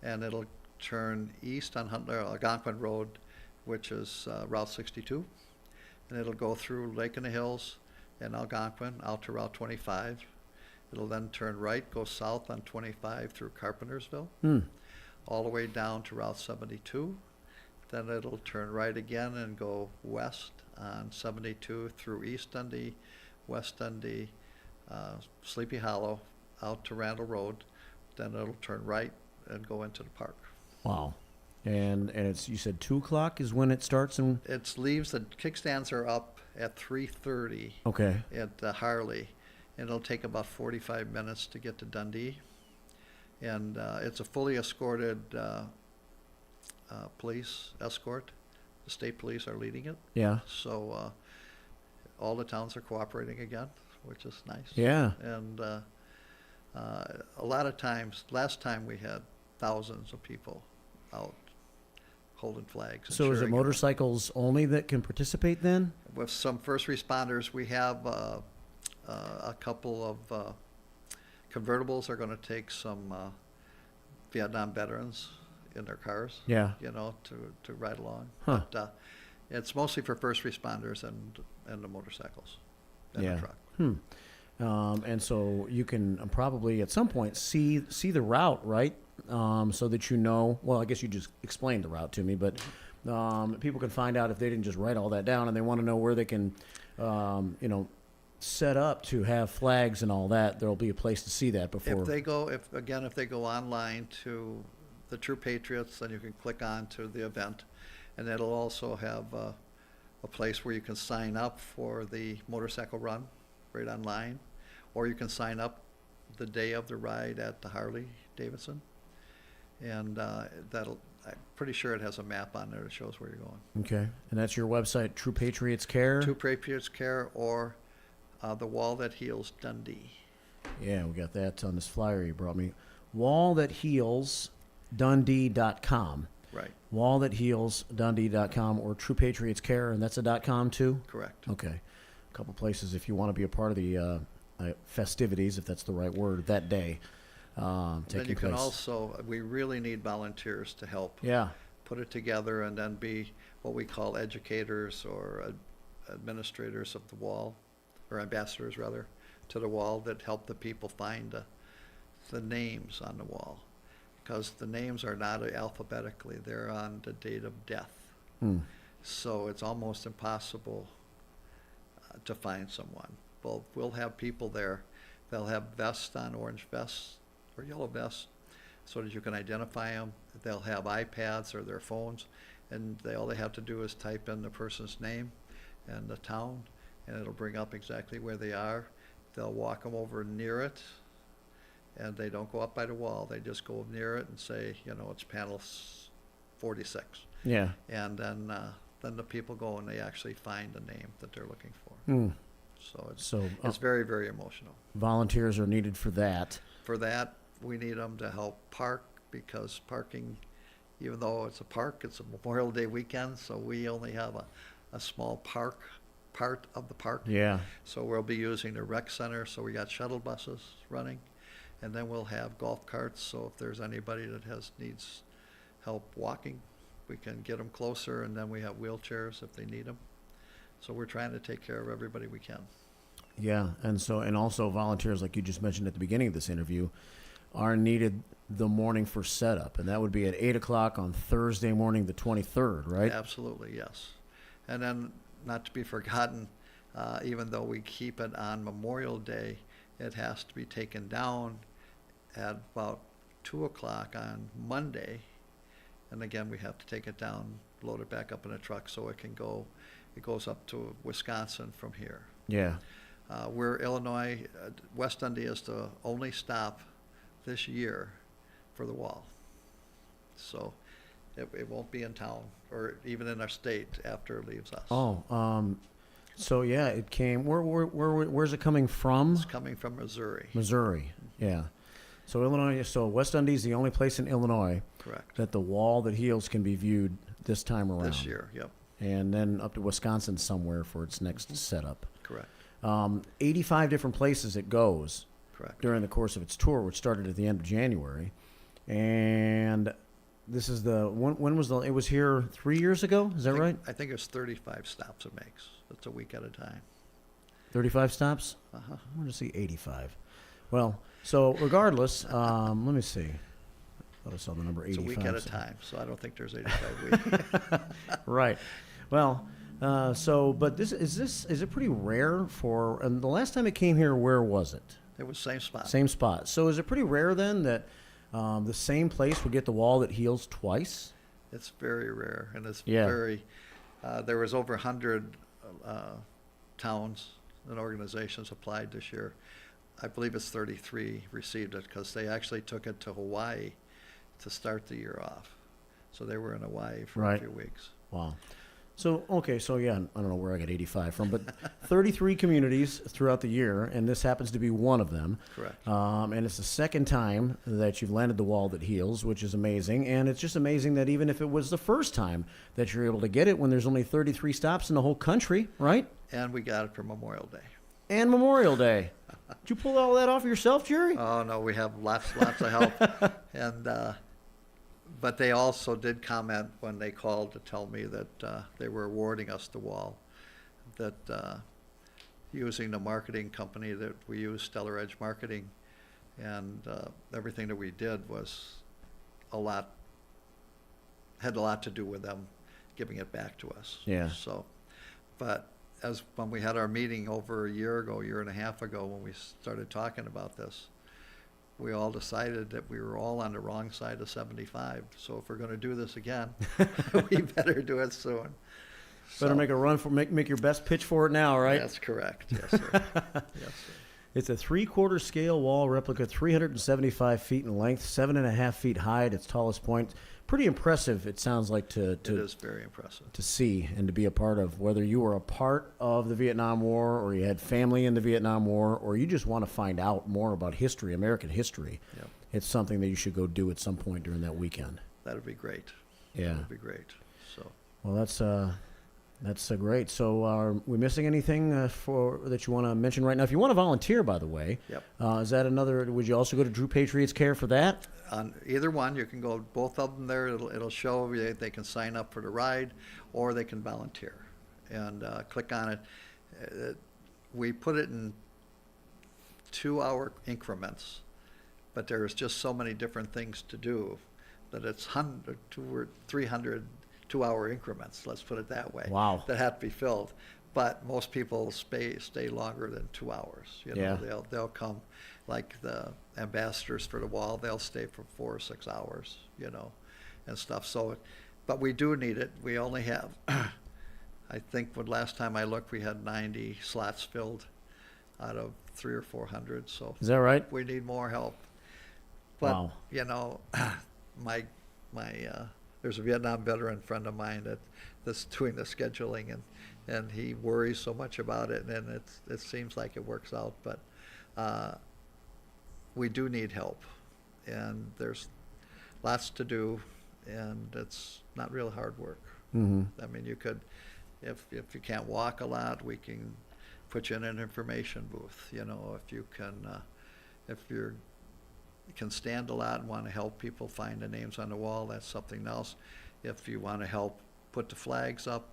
and it'll turn east on Algonquin Road, which is Route 62, and it'll go through Lake in the Hills and Algonquin out to Route 25. It'll then turn right, go south on 25 through Carpentersville, all the way down to Route 72. Then it'll turn right again and go west on 72 through East Dundee, West Dundee, Sleepy Hollow, out to Randall Road. Then it'll turn right and go into the park. Wow. And it's, you said 2 o'clock is when it starts? And It leaves, the kickstands are up at 3:30 okay. at Harley, and it'll take about 45 minutes to get to Dundee. And it's a fully escorted police escort. The state police are leading it. Yeah. So all the towns are cooperating again, which is nice. Yeah. And a lot of times, last time we had thousands of people out holding flags. And So is it cheering. motorcycles only that can participate then? With some first responders, we have a couple of convertibles are going to take some Vietnam veterans in their cars. Yeah. You know, to ride along. Huh. But it's mostly for first responders and the motorcycles and Yeah. the truck. And so you can probably at some point see the route, right? So that you know. Well, I guess you just explained the route to me, but people can find out if they didn't just write all that down and they want to know where they can, set up to have flags and all that. There'll be a place to see that before. If they go online to the True Patriots, then you can click on to the event, and it'll also have a place where you can sign up for the motorcycle run right online, or you can sign up the day of the ride at the Harley Davidson, and I'm pretty sure it has a map on there that shows where you're going. Okay, and that's your website, True Patriots Care? True Patriots Care, or The Wall That Heals Dundee. Yeah, we got that on this flyer you brought me. WallThatHealsDundee.com. Right. WallThatHealsDundee.com, or True Patriots Care, and that's a .com too? Correct. Okay. A couple places if you want to be a part of the festivities, if that's the right word, that day. Then you can also, we really need volunteers to help put it together and then be what we call educators or administrators of the wall, or ambassadors rather, to the wall, that help the people find the names on the wall. Because the names are not alphabetically, they're on the date of death. So it's almost impossible to find someone. Well, we'll have people there. They'll have vests on, orange vests or yellow vests, so that you can identify them. They'll have iPads or their phones, and all they have to do is type in the person's name and the town, and it'll bring up exactly where they are. They'll walk them over near it, and they don't go up by the wall. They just go near it and say, it's panel 46. Yeah. And then the people go and they actually find the name that they're looking for. So it's very, very emotional. Volunteers are needed for that. For that, we need them to help park, because parking, even though it's a park, it's a Memorial Day weekend, so we only have a small part of the park. Yeah. So we'll be using the rec center, so we got shuttle buses running, and then we'll have golf carts, so if there's anybody that needs help walking, we can get them closer, and then we have wheelchairs if they need them. So we're trying to take care of everybody we can. Yeah, and also volunteers, like you just mentioned at the beginning of this interview, are needed the morning for setup, and that would be at 8 o'clock on Thursday morning, the 23rd, right? Absolutely, yes. And then, not to be forgotten, even though we keep it on Memorial Day, it has to be taken down at about 2 o'clock on Monday. And again, we have to take it down, load it back up in a truck so it goes up to Wisconsin from here. Yeah. We're Illinois, West Dundee is the only stop this year for the wall. So it won't be in town or even in our state after it leaves us. So yeah, it came, where's it coming from? It's coming from Missouri. Missouri, yeah. So West Dundee is the only place in Illinois Correct. that the Wall That Heals can be viewed this time around. This year, yep. And then up to Wisconsin somewhere for its next setup. Correct. 85 different places it goes. Correct. During the course of its tour, which started at the end of January. And this is when was it was here 3 years ago? Is that right? I think it's 35 stops it makes. It's a week at a time. 35 stops? Uh-huh. I want to see 85. Well, so regardless, let me see. I thought I saw the number 85. It's a week at a time, so I don't think there's 85 weeks. Right. Well, but is it pretty rare for, and the last time it came here, where was it? It was same spot. Same spot. So is it pretty rare then that the same place would get the wall that heals twice? It's very rare, and it's Yeah. very. There was over 100 towns and organizations applied this year. I believe it's 33 received it because they actually took it to Hawaii to start the year off. So they were in Hawaii for a few weeks. Wow. So, okay, so yeah, I don't know where I got 85 from, but 33 communities throughout the year, and this happens to be one of them. Correct. And it's the second time that you've landed the wall that heals, which is amazing. And it's just amazing that even if it was the first time that you're able to get it when there's only 33 stops in the whole country, right? And we got it for Memorial Day. And Memorial Day. Did you pull all that off yourself, Jerry? Oh, no, we have lots of help. And but they also did comment when they called to tell me that they were awarding us the wall, that using the marketing company that we use, Stellar Edge Marketing, and everything that we did was had a lot to do with them giving it back to us. Yeah. So, but when we had our meeting over a year and a half ago, when we started talking about this, we all decided that we were all on the wrong side of 75. So if we're going to do this again, we better do it soon. Better make a run for make your best pitch for it now, right? That's correct. Yes, sir. Yes, sir. It's a 3/4 scale wall replica, 375 feet in length, 7.5 feet high at its tallest point. Pretty impressive, it sounds like, it is very impressive to see and to be a part of. Whether you were a part of the Vietnam War, or you had family in the Vietnam War, or you just want to find out more about history, American history, Yep. It's something that you should go do at some point during that weekend. That would be great. Yeah. That would be great. So. Well, that's great. So are we missing anything that you want to mention right now? If you want to volunteer, by the way, Yep. Is that another, would you also go to Drew Patriots Care for that? On either one, you can go both of them there. It'll show they can sign up for the ride, or they can volunteer, and click on it. We put it in 2-hour increments, but there's just so many different things to do that it's 100, 200 or 300 2-hour increments. Let's put it that way. Wow. That have to be filled, but most people stay longer than 2 hours. You know, Yeah. they'll come. Like the ambassadors for the wall, they'll stay for 4 or 6 hours, you know, and stuff. So, but we do need it. We only have, I think last time I looked, we had 90 slots filled out of 300 or 400. So Is that right? We need more help. But, Wow. you know, there's a Vietnam veteran friend of mine that's doing the scheduling, and he worries so much about it, and it seems like it works out, but we do need help, and there's lots to do, and it's not real hard work. Mm-hmm. I mean, you could, if you can't walk a lot, we can put you in an information booth. You know, if you can stand a lot and want to help people find the names on the wall, that's something else. If you want to help put the flags up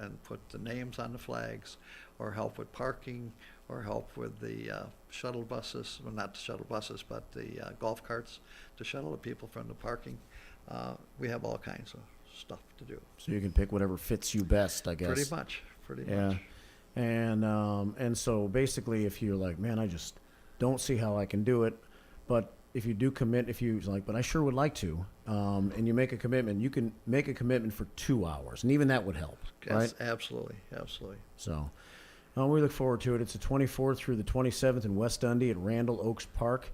and put the names on the flags, or help with parking, or help with the shuttle buses, well, not the shuttle buses, but the golf carts to shuttle the people from the parking, we have all kinds of stuff to do. So you can pick whatever fits you best, I guess. Pretty Yeah. much. And so basically, if you're like, man, I just don't see how I can do it, but if you do commit, if you like, but I sure would like to, and you make a commitment, you can make a commitment for 2 hours, and even that would help, Yes, right? absolutely. So we look forward to it. It's the 24th through the 27th in West Dundee at Randall Oaks Park,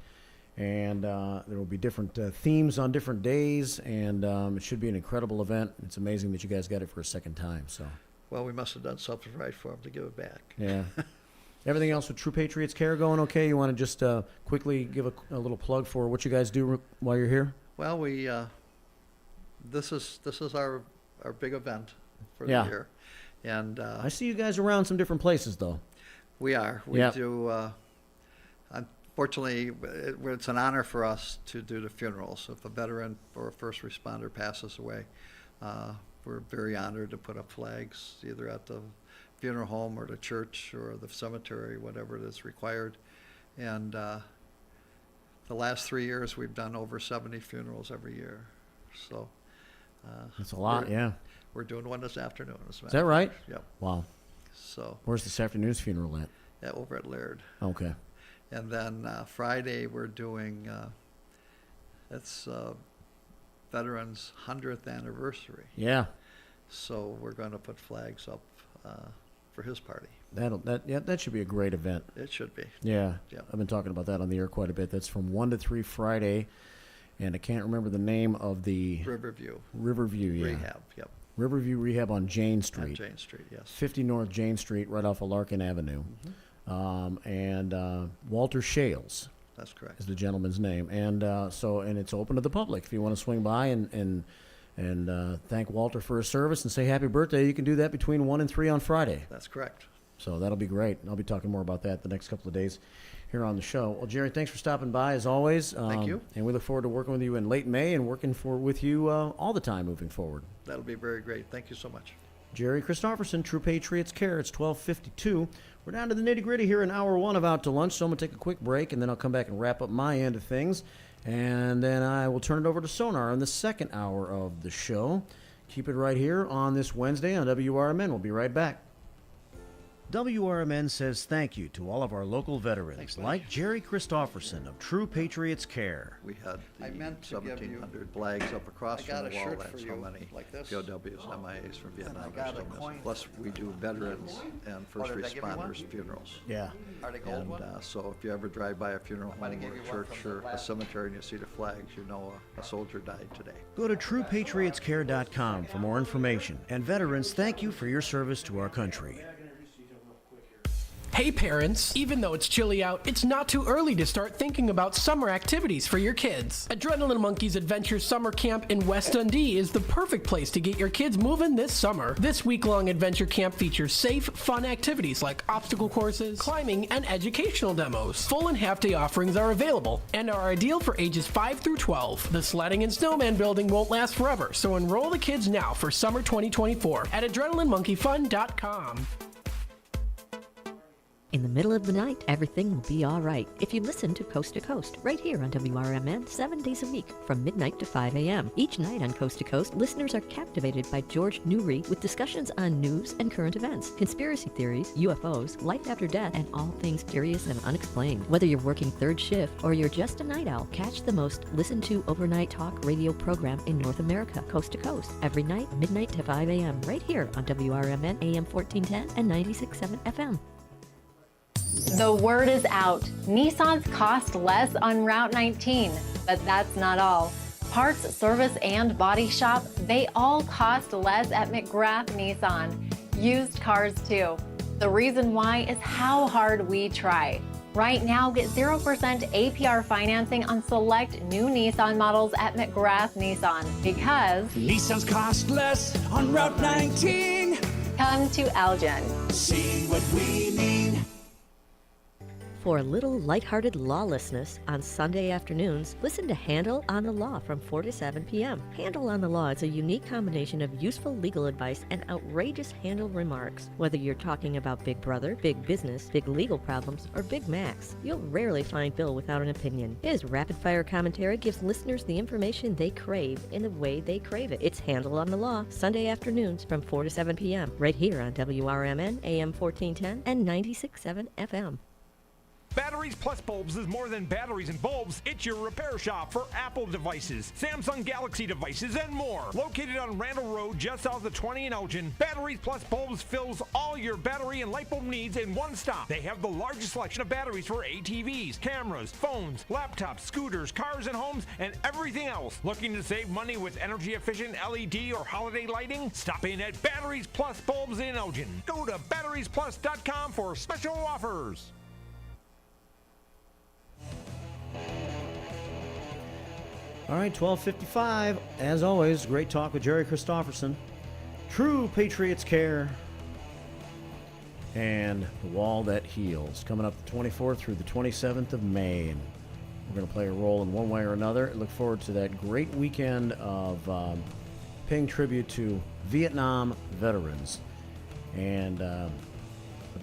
and there will be different themes on different days, and it should be an incredible event. It's amazing that you guys got it for a second time. So. Well, we must have done something right for them to give it back. Yeah. Everything else with True Patriots Care going okay? You want to just quickly give a little plug for what you guys do while you're here? Well, we this is our big event for the year, and I see you guys around some different places though. We do. Unfortunately, it's an honor for us to do the funerals. If a veteran or a first responder passes away, we're very honored to put up flags either at the funeral home or the church or the cemetery, whatever it is required. And the last 3 years, we've done over 70 funerals every year. So that's a lot, yeah. We're doing one this afternoon. Is that right? Yep. Wow. So where's this afternoon's funeral at? Yeah, over at Laird. Okay. And then Friday we're doing, it's Veterans' 100th anniversary. Yeah. So we're going to put flags up for his party. That should be a great event. It should be. Yeah. Yeah. I've been talking about that on the air quite a bit. That's from 1 to 3 Friday, and I can't remember the name of the Riverview, yeah. Rehab, yep. Riverview Rehab on Jane Street. On Jane Street, yes. 50 North Jane Street, right off of Larkin Avenue. And Walter Shales. That's correct. Is the gentleman's name. And and it's open to the public. If you want to swing by and thank Walter for his service and say happy birthday, you can do that between 1 and 3 on Friday. That's correct. So that'll be great. I'll be talking more about that the next couple of days here on the show. Well, Jerry, thanks for stopping by as always. Thank you. And we look forward to working with you in late May and working with you all the time moving forward. That'll be very great. Thank you so much. Jerry Christopherson, True Patriots Care. It's 12:52. We're down to the nitty-gritty here in hour 1 of Out to Lunch, so I'm going to take a quick break, and then I'll come back and wrap up my end of things. And then I will turn it over to Sonar in the second hour of the show. Keep it right here on this Wednesday on WRMN. We'll be right back. WRMN says thank you to all of our local veterans, like Jerry Christopherson of True Patriots Care. We had the 1,700 flags up across from the wall. That's how many POWs, MIAs from Vietnam are seeing this. Plus, we do veterans and first responders funerals. Yeah. Are they gold ones? So if you ever drive by a funeral home or a church or a cemetery and you see the flags, you know a soldier died today. Go to TruePatriotsCare.com for more information. And veterans, thank you for your service to our country. Hey parents, even though it's chilly out, it's not too early to start thinking about summer activities for your kids. Adrenaline Monkeys Adventure Summer Camp in West Dundee is the perfect place to get your kids moving this summer. This week-long adventure camp features safe, fun activities like obstacle courses, climbing, and educational demos. Full and half-day offerings are available and are ideal for ages 5 through 12. The sledding and snowman building won't last forever, so enroll the kids now for summer 2024 at AdrenalineMonkeyFun.com. In the middle of the night, everything will be all right if you listen to Coast, right here on WRMN 7 days a week from midnight to 5 a.m. Each night on Coast to Coast, listeners are captivated by George Newry with discussions on news and current events, conspiracy theories, UFOs, life after death, and all things curious and unexplained. Whether you're working third shift or you're just a night owl, catch the most listened to overnight talk radio program in North America, Coast to Coast, every night, midnight to 5 a.m. right here on WRMN AM 1410 and 96.7 FM. The word is out. Nissans cost less on Route 19, but that's not all. Parts, service, and body shop, they all cost less at McGrath Nissan. Used cars too. The reason why is how hard we try. Right now, get 0% APR financing on select new Nissan models at McGrath Nissan because Nissans cost less on Route 19. Come to Elgin. See what we mean. For a little lighthearted lawlessness on Sunday afternoons, listen to Handle on the Law from 4 to 7 p.m. Handle on the Law is a unique combination of useful legal advice and outrageous Handle remarks. Whether you're talking about Big Brother, big business, big legal problems, or Big Macs, you'll rarely find Bill without an opinion. His rapid-fire commentary gives listeners the information they crave in the way they crave it. It's Handle on the Law, Sunday afternoons from 4 to 7 p.m. right here on WRMN, AM 1410 and 96.7 FM. Batteries Plus Bulbs is more than batteries and bulbs. It's your repair shop for Apple devices, Samsung Galaxy devices, and more. Located on Randall Road, just south of 20 in Elgin, Batteries Plus Bulbs fills all your battery and light bulb needs in one stop. They have the largest selection of batteries for ATVs, cameras, phones, laptops, scooters, cars and homes, and everything else. Looking to save money with energy-efficient LED or holiday lighting? Stop in at Batteries Plus Bulbs in Elgin. Go to batteriesplus.com for special offers. All right, 12:55. As always, great talk with Jerry Christopherson. True Patriots Care and The Wall That Heals. Coming up the 24th through the 27th of May. And we're going to play a role in one way or another. Look forward to that great weekend of paying tribute to Vietnam veterans. And a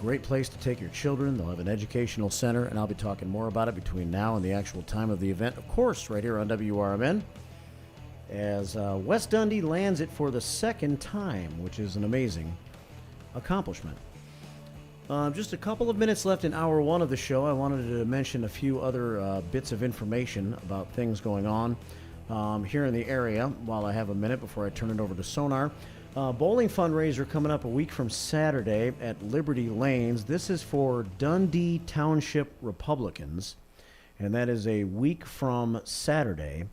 great place to take your children. They'll have an educational center, and I'll be talking more about it between now and the actual time of the event, of course, right here on WRMN, as West Dundee lands it for the second time, which is an amazing accomplishment. Just a couple of minutes left in hour one of the show. I wanted to mention a few other bits of information about things going on here in the area while I have a minute before I turn it over to Sonar. Bowling fundraiser coming up a week from Saturday at Liberty Lanes. This is for Dundee Township Republicans, and that is a week from Saturday.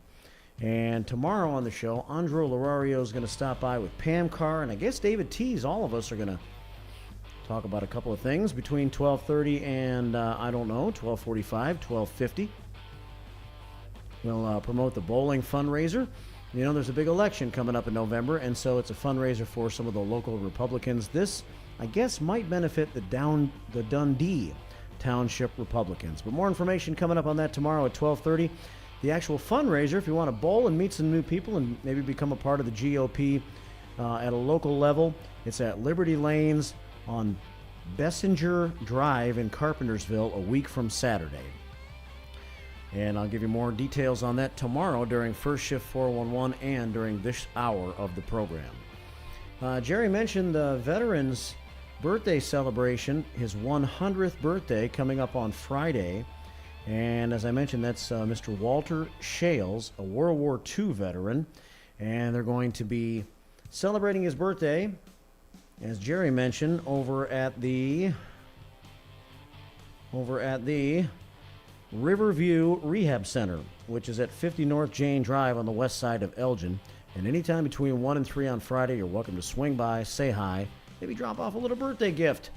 And tomorrow on the show, Andro Lorario is going to stop by with Pam Carr, and I guess David Tees. All of us are going to talk about a couple of things between 12:30 and, 12:45, 12:50. We'll promote the bowling fundraiser. You know, there's a big election coming up in November, and so it's a fundraiser for some of the local Republicans. This, I guess, might benefit the Dundee Township Republicans. But more information coming up on that tomorrow at 12:30. The actual fundraiser, if you want to bowl and meet some new people and maybe become a part of the GOP at a local level, it's at Liberty Lanes on Bessinger Drive in Carpentersville a week from Saturday. And I'll give you more details on that tomorrow during First Shift 411 and during this hour of the program. Jerry mentioned the Veterans birthday celebration, his 100th birthday coming up on Friday. And as I mentioned, that's Mr. Walter Shales, a World War II veteran. And they're going to be celebrating his birthday, as Jerry mentioned, over at the Riverview Rehab Center, which is at 50 North Jane Drive on the west side of Elgin. And anytime between 1 and 3 on Friday, you're welcome to swing by, say hi, maybe drop off a little birthday gift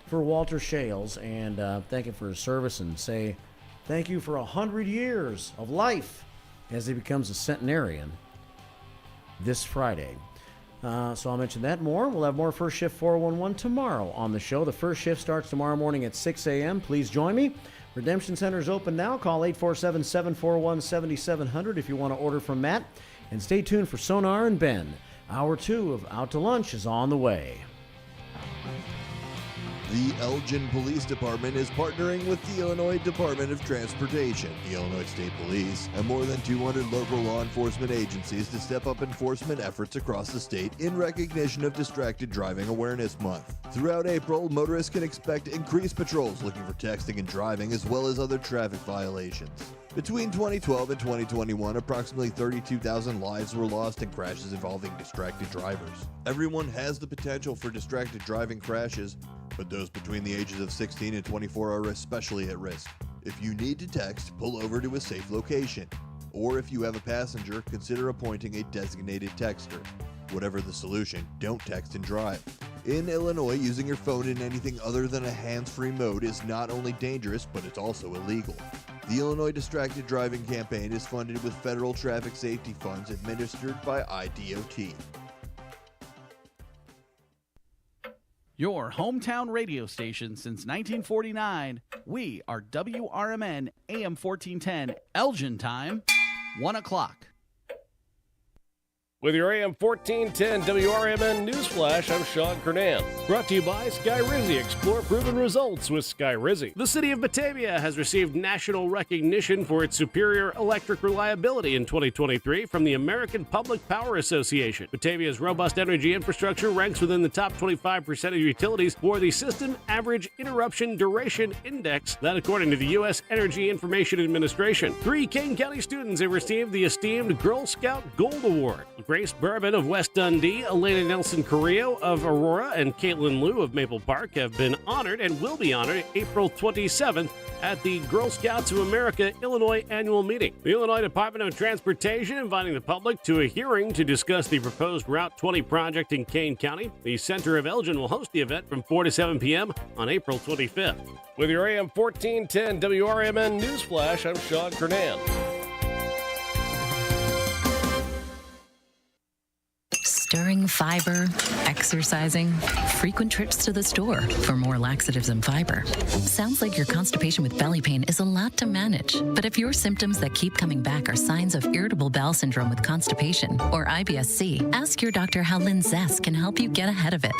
for Walter Shales and thank him for his service and say thank you for 100 years of life as he becomes a centenarian this Friday. So I'll mention that more. We'll have more First Shift 411 tomorrow on the show. The first shift starts tomorrow morning at 6 a.m. Please join me. Redemption Center is open now. Call 847-741-7700 if you want to order from Matt. And stay tuned for Sonar and Ben. Hour 2 of Out to Lunch is on the way. The Elgin Police Department is partnering with the Illinois Department of Transportation, the Illinois State Police, and more than 200 local law enforcement agencies to step up enforcement efforts across the state in recognition of Distracted Driving Awareness Month. Throughout April, motorists can expect increased patrols looking for texting and driving as well as other traffic violations. Between 2012 and 2021, approximately 32,000 lives were lost in crashes involving distracted drivers. Everyone has the potential for distracted driving crashes, but those between the ages of 16 and 24 are especially at risk. If you need to text, pull over to a safe location. Or if you have a passenger, consider appointing a designated texter. Whatever the solution, don't text and drive. In Illinois, using your phone in anything other than a hands-free mode is not only dangerous, but it's also illegal. The Illinois Distracted Driving Campaign is funded with federal traffic safety funds administered by IDOT. Your hometown radio station since 1949. We are WRMN AM 1410, Elgin time, 1 o'clock. With your AM 1410 WRMN Newsflash, I'm Sean Kernan. Brought to you by Skyrizi. Explore proven results with Skyrizi. The city of Batavia has received national recognition for its superior electric reliability in 2023 from the American Public Power Association. Batavia's robust energy infrastructure ranks within the top 25% of utilities for the System Average Interruption Duration Index, that according to the U.S. Energy Information Administration. 3 Kane County students have received the esteemed Girl Scout Gold Award. Grace Bourbon of West Dundee, Elena Nelson Carrillo of Aurora, and Caitlin Liu of Maple Park have been honored and will be honored April 27th at the Girl Scouts of America Illinois annual meeting. The Illinois Department of Transportation inviting the public to a hearing to discuss the proposed Route 20 project in Kane County. The Center of Elgin will host the event from 4 to 7 p.m. on April 25th. With your AM 1410 WRMN Newsflash, I'm Sean Kernan. Stirring fiber, exercising, frequent trips to the store for more laxatives and fiber. Sounds like your constipation with belly pain is a lot to manage. But if your symptoms that keep coming back are signs of irritable bowel syndrome with constipation or IBS-C, ask your doctor how Linzess can help you get ahead of it.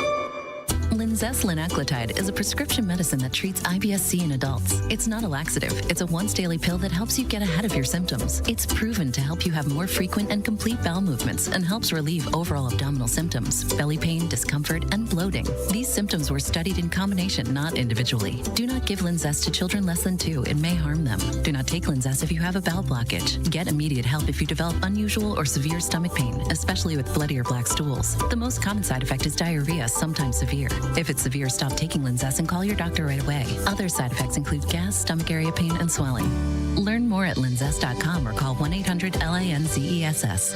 Linzess linaclotide is a prescription medicine that treats IBS-C in adults. It's not a laxative. It's a once-daily pill that helps you get ahead of your symptoms. It's proven to help you have more frequent and complete bowel movements and helps relieve overall abdominal symptoms, belly pain, discomfort, and bloating. These symptoms were studied in combination, not individually. Do not give Linzess to children less than 2. It may harm them. Do not take Linzess if you have a bowel blockage. Get immediate help if you develop unusual or severe stomach pain, especially with bloody or black stools. The most common side effect is diarrhea, sometimes severe. If it's severe, stop taking Linzess and call your doctor right away. Other side effects include gas, stomach area pain, and swelling. Learn more at linzess.com or call 1-800-LINZESS.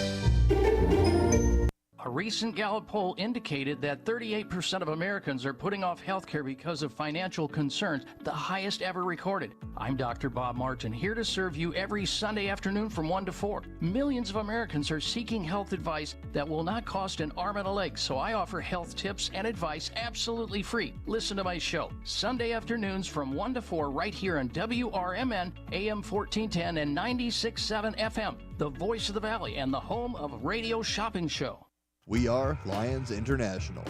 A recent Gallup poll indicated that 38% of Americans are putting off health care because of financial concerns, the highest ever recorded. I'm Dr. Bob Martin, here to serve you every Sunday afternoon from 1 to 4. Millions of Americans are seeking health advice that will not cost an arm and a leg, so I offer health tips and advice absolutely free. Listen to my show, Sunday afternoons from 1 to 4 right here on WRMN, AM 1410 and 96.7 FM, the voice of the Valley and the home of Radio Shopping Show. We are Lions International,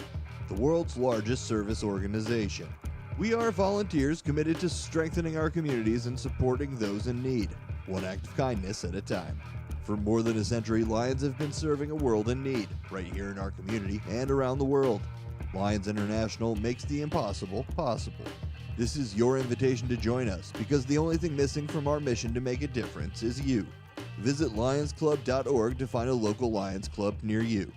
the world's largest service organization. We are volunteers committed to strengthening our communities and supporting those in need, one act of kindness at a time. For more than a century, Lions have been serving a world in need, right here in our community and around the world. Lions International makes the impossible possible. This is your invitation to join us, because the only thing missing from our mission to make a difference is you. Visit lionsclub.org to find a local Lions Club near you.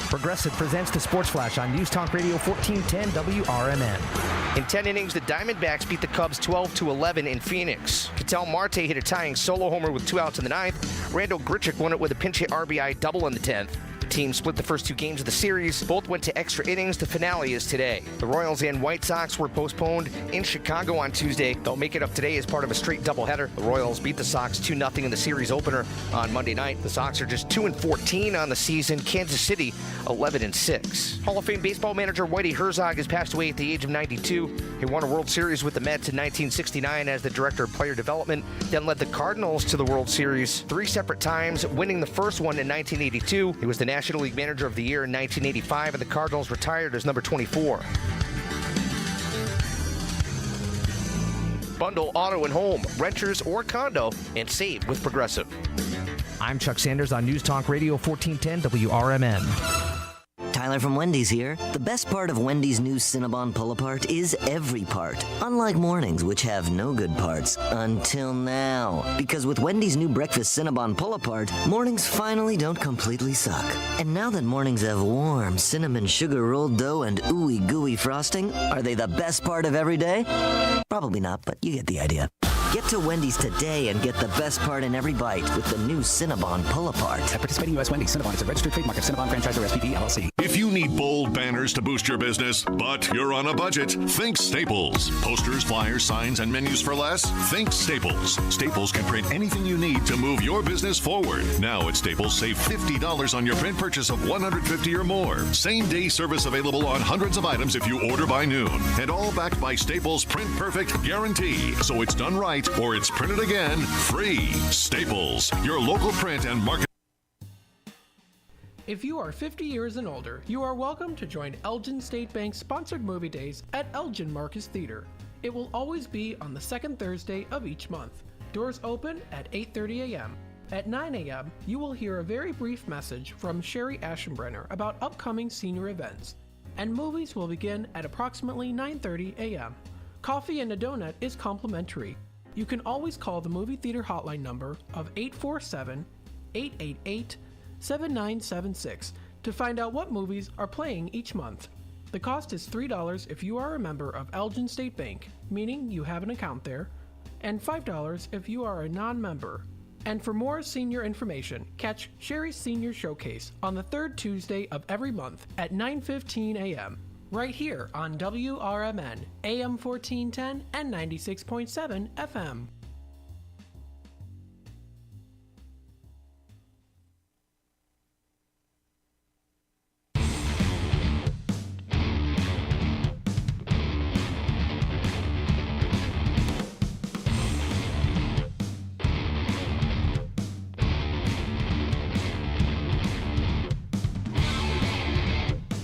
Progressive presents the Sports Flash on News Talk Radio 1410 WRMN. In 10 innings, the Diamondbacks beat the Cubs 12-11 in Phoenix. Ketel Marte hit a tying solo homer with 2 outs in the 9th. Randall Grichuk won it with a pinch hit RBI double in the 10th. The team split the first 2 games of the series. Both went to extra innings. The finale is today. The Royals and White Sox were postponed in Chicago on Tuesday. They'll make it up today as part of a straight doubleheader. The Royals beat the Sox 2-0 in the series opener on Monday night. The Sox are just 2-14 on the season. Kansas City 11-6. Hall of Fame baseball manager Whitey Herzog has passed away at the age of 92. He won a World Series with the Mets in 1969 as the director of player development, then led the Cardinals to the World Series 3 separate times, winning the first one in 1982. He was the National League Manager of the Year in 1985, and the Cardinals retired as number 24. Bundle auto and home, renters or condo, and save with Progressive. I'm Chuck Sanders on News Talk Radio 1410 WRMN. Tyler from Wendy's here. The best part of Wendy's new Cinnabon Pull-Apart is every part. Unlike mornings, which have no good parts. Until now. Because with Wendy's new breakfast Cinnabon Pull-Apart, mornings finally don't completely suck. And now that mornings have warm cinnamon sugar rolled dough and ooey gooey frosting, are they the best part of every day? Probably not, but you get the idea. Get to Wendy's today and get the best part in every bite with the new Cinnabon Pull-Apart. At participating U.S. Wendy's, Cinnabon is a registered trademark of Cinnabon Franchisor SPP LLC. If you need bold banners to boost your business, but you're on a budget, think Staples. Posters, flyers, signs, and menus for less? Think Staples. Staples can print anything you need to move your business forward. Now at Staples, save $50 on your print purchase of $150 or more. Same-day service available on hundreds of items if you order by noon. And all backed by Staples' Print Perfect guarantee. So it's done right or it's printed again free. Staples, your local print and market. If you are 50 years and older, you are welcome to join Elgin State Bank's sponsored movie days at Elgin Marcus Theater. It will always be on the second Thursday of each month. Doors open at 8:30 a.m. At 9 a.m., you will hear a very brief message from Sherry Aschenbrenner about upcoming senior events, and movies will begin at approximately 9:30 a.m. Coffee and a donut is complimentary. You can always call the movie theater hotline number of 847-888-7976 to find out what movies are playing each month. The cost is $3 if you are a member of Elgin State Bank, meaning you have an account there, and $5 if you are a non-member. And for more senior information, catch Sherry's Senior Showcase on the third Tuesday of every month at 9:15 a.m. right here on WRMN, AM 1410 and 96.7 FM.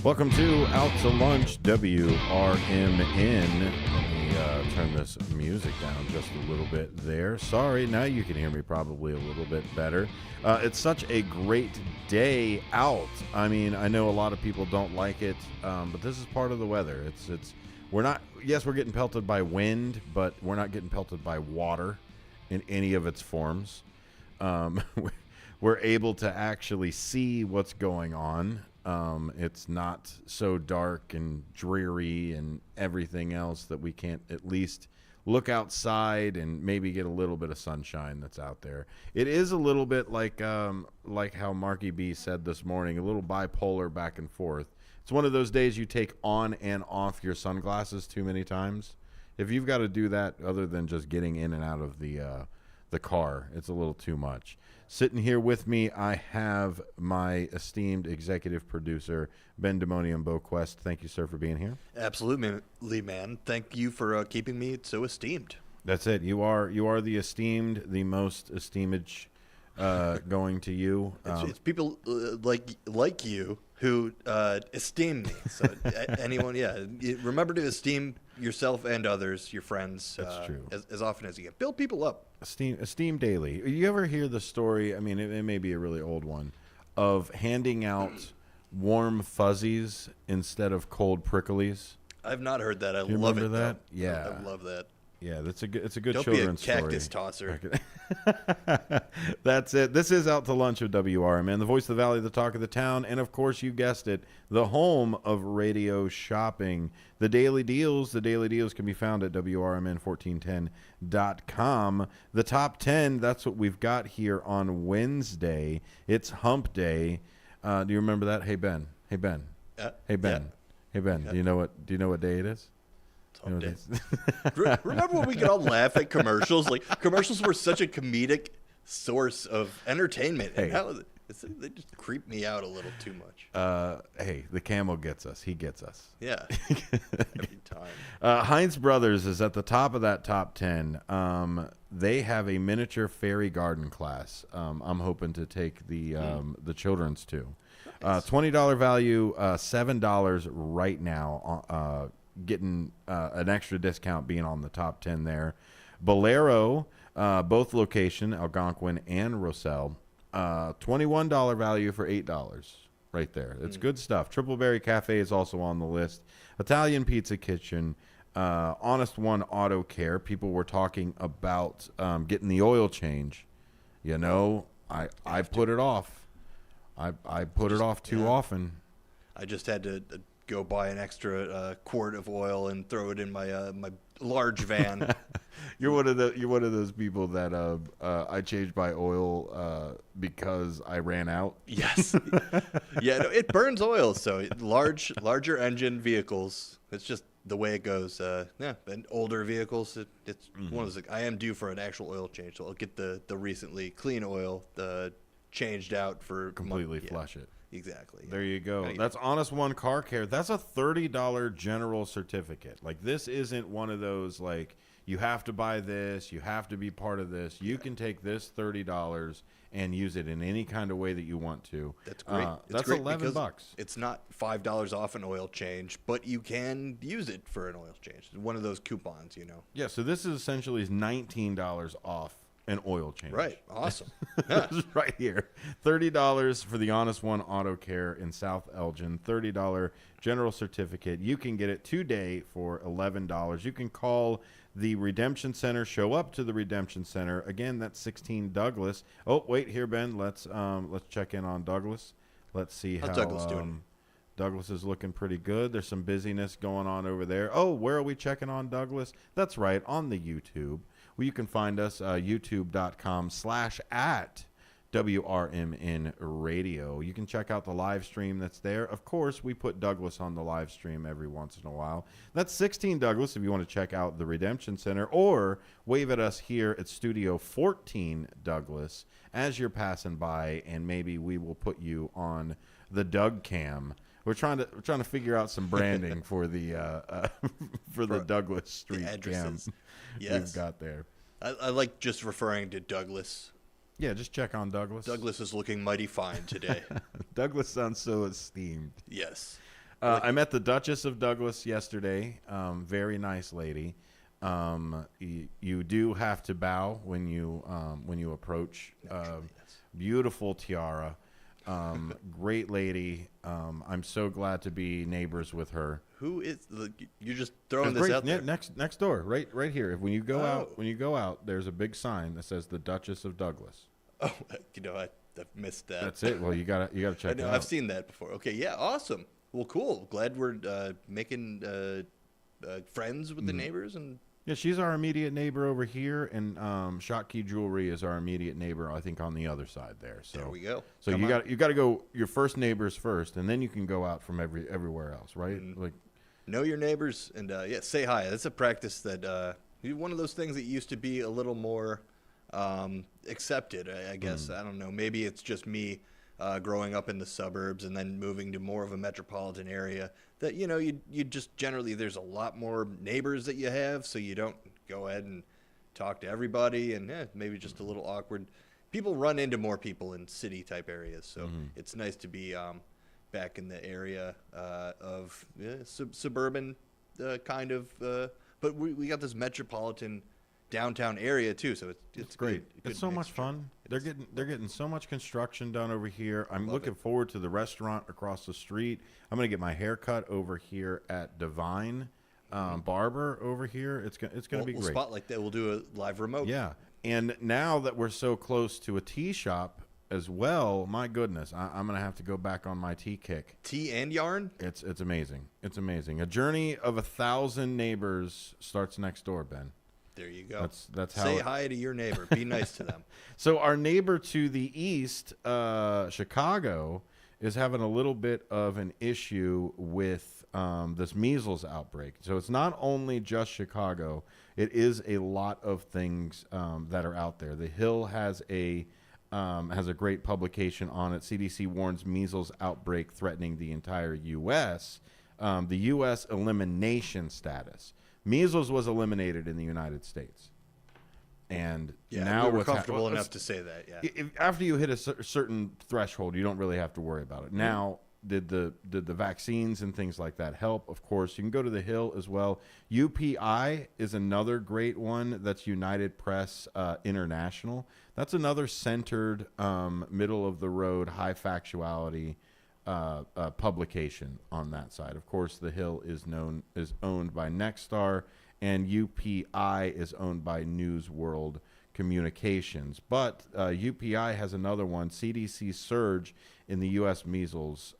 Welcome to Out to Lunch, WRMN. Let me turn this music down just a little bit there. Sorry, now you can hear me probably a little bit better. It's such a great day out. I mean, I know a lot of people don't like it, but this is part of the weather. We're not, yes, we're getting pelted by wind, but we're not getting pelted by water in any of its forms. We're able to actually see what's going on. It's not so dark and dreary and everything else that we can't at least look outside and maybe get a little bit of sunshine that's out there. It is a little bit like how Marky B said this morning, a little bipolar back and forth. It's one of those days you take on and off your sunglasses too many times. If you've got to do that other than just getting in and out of the car, it's a little too much. Sitting here with me, I have my esteemed executive producer, Bendamonium Boquist. Thank you, sir, for being here. Absolutely, man. Thank you for keeping me so esteemed. That's it. You are the esteemed, the most esteemage going to you. It's people like you who esteem me. So anyone, remember to esteem yourself and others, your friends. That's true. As often as you can. Build people up. Esteem daily. You ever hear the story, I mean, it may be a really old one, of handing out warm fuzzies instead of cold pricklies? I've not heard that. I Do you love remember it. that? Though. Yeah. I love that. Yeah, it's a good Don't children's be a cactus story. tosser. That's it. This is Out to Lunch with WRMN, the voice of the valley, the talk of the town, and of course, you guessed it, the home of radio shopping. The Daily Deals can be found at WRMN1410.com. The top 10, that's what we've got here on Wednesday. It's Hump Day. Do you remember that? Hey Ben. Yeah. Hey Ben. Yeah. Do you know what day it is? Remember when we could all laugh at commercials? Like, commercials were such a comedic source of entertainment. And now they just creep me out a little too much. Hey, the camel gets us. He gets us. Yeah. Every time. Heinz Brothers is at the top of that top 10. They have a miniature fairy garden class. I'm hoping to take the children's too. Nice. $20 value, $7 right now. Getting an extra discount being on the top 10 there. Bolero, both location, Algonquin and Roselle, $21 value for $8 right there. It's good stuff. Triple Berry Cafe is also on the list. Italian Pizza Kitchen, Honest One Auto Care. People were talking about getting the oil change. You know, I put it off. I put it off too often. I just had to go buy an extra quart of oil and throw it in my my large van. You're one of those people that I changed my oil because I ran out. Yes. Yeah, no, it burns oil, so larger engine vehicles, it's just the way it goes. And older vehicles, it's one of those. I am due for an actual oil change, so I'll get the recently clean oil changed out for completely flush it. Exactly. There you go. That's Honest One Car Care. That's a $30 general certificate. Like, this isn't one of those, like, you have to buy this, you have to be part of this. You can take this $30 and use it in any kind of way that you want to. That's great. That's $11. It's not $5 off an oil change, but you can use it for an oil change. One of those coupons, you know. Yeah, so this is essentially $19 off an oil change. Right. Awesome. Right here. $30 for the Honest One Auto Care in South Elgin. $30 general certificate. You can get it today for $11. You can call the Redemption Center. Show up to the Redemption Center. Again, that's 16 Douglas. Oh, wait here, Ben. Let's check in on Douglas. Let's see how Douglas doing. Douglas is looking pretty good. There's some busyness going on over there. Oh, where are we checking on Douglas? That's right, on the YouTube. Well, you can find us youtube.com/@WRMN Radio. You can check out the live stream that's there. Of course, we put Douglas on the live stream every once in a while. That's 16 Douglas if you want to check out the Redemption Center, or wave at us here at Studio 14 Douglas as you're passing by, and maybe we will put you on the Doug Cam. We're trying to figure out some branding for the Douglas Street cam we've got there. I like just referring to Douglas. Yeah, just check on Douglas. Douglas is looking mighty fine today. Douglas sounds so esteemed. Yes. I met the Duchess of Douglas yesterday. Very nice lady. You do have to bow when you approach. Beautiful tiara. Great lady. I'm so glad to be neighbors with her. Who is you're just throwing this out there? Next door, right here. When you go out, there's a big sign that says the Duchess of Douglas. Oh, I've missed that. That's it. Well, you gotta check it out. I've seen that before. Okay, yeah, awesome. Well, cool. Glad we're making friends with the neighbors. And yeah, she's our immediate neighbor over here, and Schottky Jewelry is our immediate neighbor, I think, on the other side there. So there we go. So you got to go your first neighbors first, and then you can go out from everywhere else, right? Like know your neighbors and say hi. That's a practice that one of those things that used to be a little more accepted, I guess. I don't know. Maybe it's just me growing up in the suburbs and then moving to more of a metropolitan area that, you just generally, there's a lot more neighbors that you have, so you don't go ahead and talk to everybody, and maybe just a little awkward. People run into more people in city type areas, so it's nice to be back in the area of suburban kind of, but we got this metropolitan downtown area too, so it's great. It's so much fun. They're getting so much construction done over here. I'm looking forward to the restaurant across the street. I'm gonna get my hair cut over here at Divine Barber over here. It's gonna be great. We'll spotlight that. We'll do a live remote. Yeah, and now that we're so close to a tea shop as well, my goodness, I'm gonna have to go back on my tea kick. Tea and yarn. It's amazing. It's amazing. A journey of 1,000 neighbors starts next door, Ben. There you go. That's how. Say hi to your neighbor. Be nice to them. So our neighbor to the east, Chicago, is having a little bit of an issue with this measles outbreak. So it's not only just Chicago; it is a lot of things that are out there. The Hill has a great publication on it. CDC warns measles outbreak threatening the entire U.S. The U.S. elimination status. Measles was eliminated in the United States, and now we're comfortable enough to say that. Yeah. After you hit a certain threshold, you don't really have to worry about it. Now, did the vaccines and things like that help? Of course, you can go to the Hill as well. UPI is another great one. That's United Press International. That's another centered, middle of the road, high factuality publication on that side. Of course, the Hill is owned by Nexstar, and UPI is owned by News World Communications. But UPI has another one, CDC surge in the U.S. measles.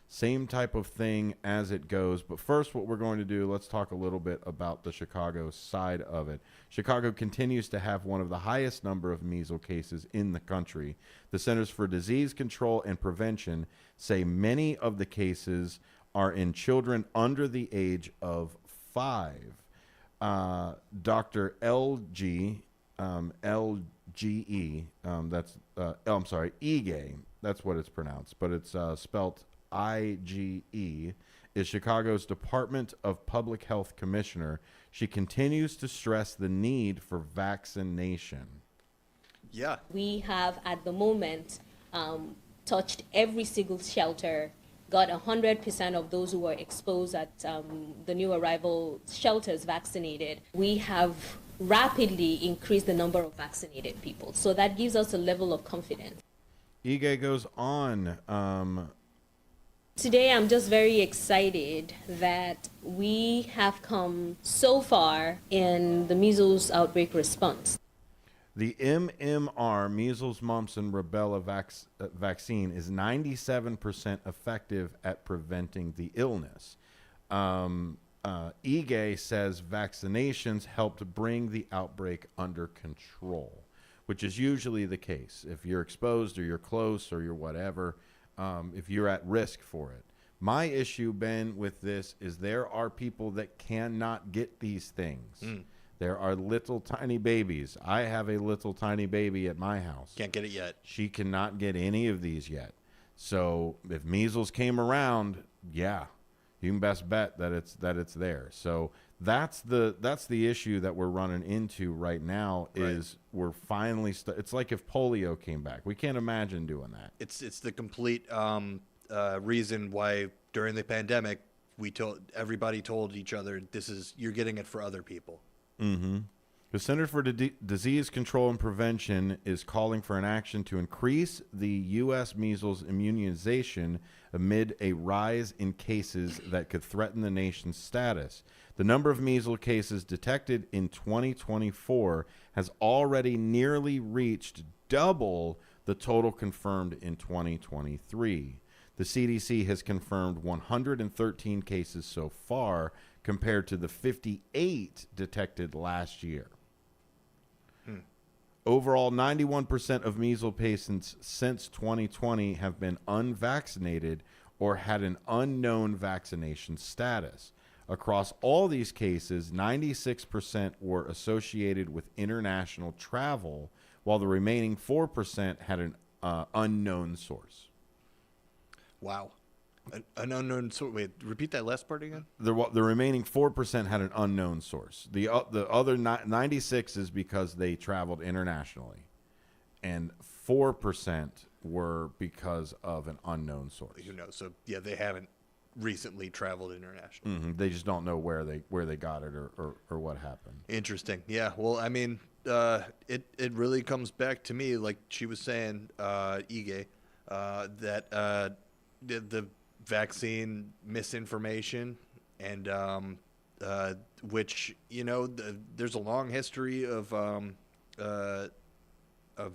Same type of thing as it goes. But first, what we're going to do, let's talk a little bit about the Chicago side of it. Chicago continues to have one of the highest number of measles cases in the country. The Centers for Disease Control and Prevention say many of the cases are in children under the age of 5. Dr. LGE, Ige, that's what it's pronounced, but it's spelt IGE, is Chicago's Department of Public Health Commissioner. She continues to stress the need for vaccination. Yeah. We have, at the moment, touched every single shelter, got 100% of those who were exposed at the new arrival shelters vaccinated. We have rapidly increased the number of vaccinated people. So that gives us a level of confidence. Ige goes on. Today, I'm just very excited that we have come so far in the measles outbreak response. The MMR, measles, mumps, and rubella vaccine, is 97% effective at preventing the illness. Ige says vaccinations helped bring the outbreak under control, which is usually the case. If you're exposed or you're close or you're whatever, if you're at risk for it. My issue, Ben, with this is there are people that cannot get these things. There are little tiny babies. I have a little tiny baby at my house. Can't get it yet. She cannot get any of these yet. So if measles came around, yeah, you can best bet that it's there. So that's the issue that we're running into right now. Is we're finally it's like if polio came back. We can't imagine doing that. It's the complete reason why during the pandemic everybody told each other, you're getting it for other people. Mm-hmm. The Center for Disease Control and Prevention is calling for an action to increase the U.S. measles immunization amid a rise in cases that could threaten the nation's status. The number of measles cases detected in 2024 has already nearly reached double the total confirmed in 2023. The CDC has confirmed 113 cases so far, compared to the 58 detected last year. Overall, 91% of measles patients since 2020 have been unvaccinated or had an unknown vaccination status. Across all these cases, 96% were associated with international travel, while the remaining 4% had an unknown source. Wow. An unknown source. Wait, repeat that last part again? The remaining 4% had an unknown source. The other 96 is because they traveled internationally, and 4% were because of an unknown source. Who knows? So yeah, they haven't recently traveled internationally. Mm-hmm. They just don't know where they got it or what happened. Interesting. Yeah. Well, I mean, it really comes back to me, like she was saying, Ige, that the vaccine misinformation and which, there's a long history of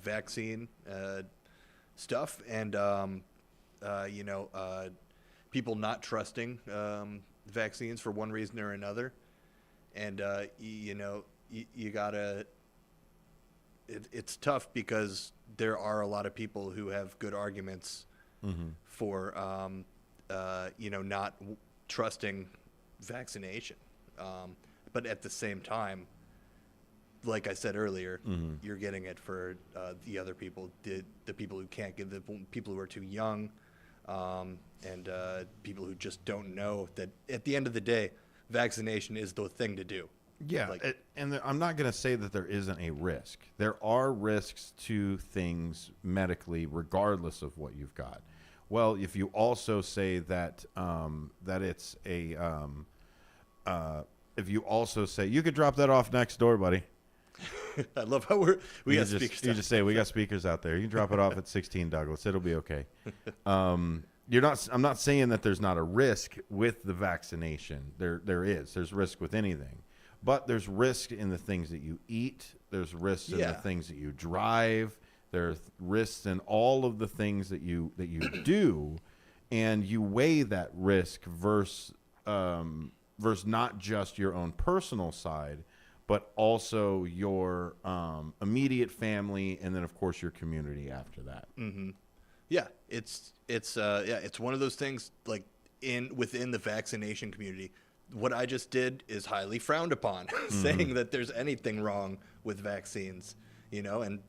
vaccine stuff and people not trusting vaccines for one reason or another, and you gotta. It's tough because there are a lot of people who have good arguments for not trusting vaccination, but at the same time, like I said earlier, you're getting it for the other people, the people who can't give, the people who are too young, and people who just don't know that at the end of the day, vaccination is the thing to do. Yeah, and I'm not going to say that there isn't a risk. There are risks to things medically, regardless of what you've got. Well, if you also say that that it's a, if you also say you could drop that off next door, buddy. I love how we got speakers. You just say we got speakers out there. You can drop it off at 16 Douglas. It'll be okay. I'm not saying that there's not a risk with the vaccination. There is. There's risk with anything. But there's risk in the things that you eat. There's risks in the things that you drive. There's risks in all of the things that you do, and you weigh that risk versus not just your own personal side, but also your immediate family, and then of course your community after that. Mm-hmm. Yeah, it's one of those things like within the vaccination community. What I just did is highly frowned upon, saying that there's anything wrong with vaccines, and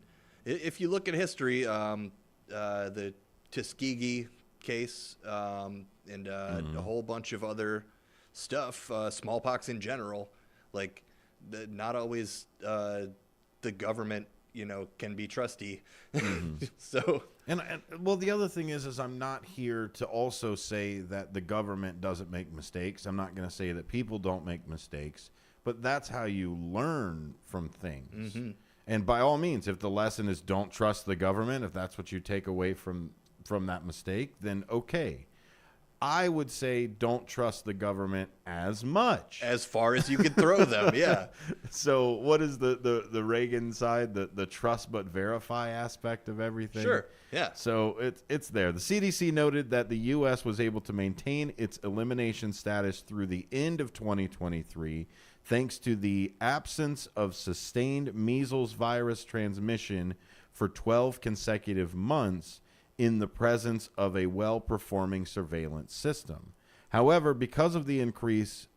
if you look at history, the Tuskegee case, and a whole bunch of other stuff, smallpox in general, like not always the government, can be trusty. So, and well, the other thing is I'm not here to also say that the government doesn't make mistakes. I'm not going to say that people don't make mistakes, but that's how you learn from things. And by all means, if the lesson is don't trust the government, if that's what you take away from that mistake, then okay. I would say don't trust the government as much. As far as you can throw them, yeah. So what is the Reagan side, the trust but verify aspect of everything? Sure, yeah. So it's there. The CDC noted that the U.S. was able to maintain its elimination status through the end of 2023 thanks to the absence of sustained measles virus transmission for 12 consecutive months in the presence of a well-performing surveillance system. However, because of the increase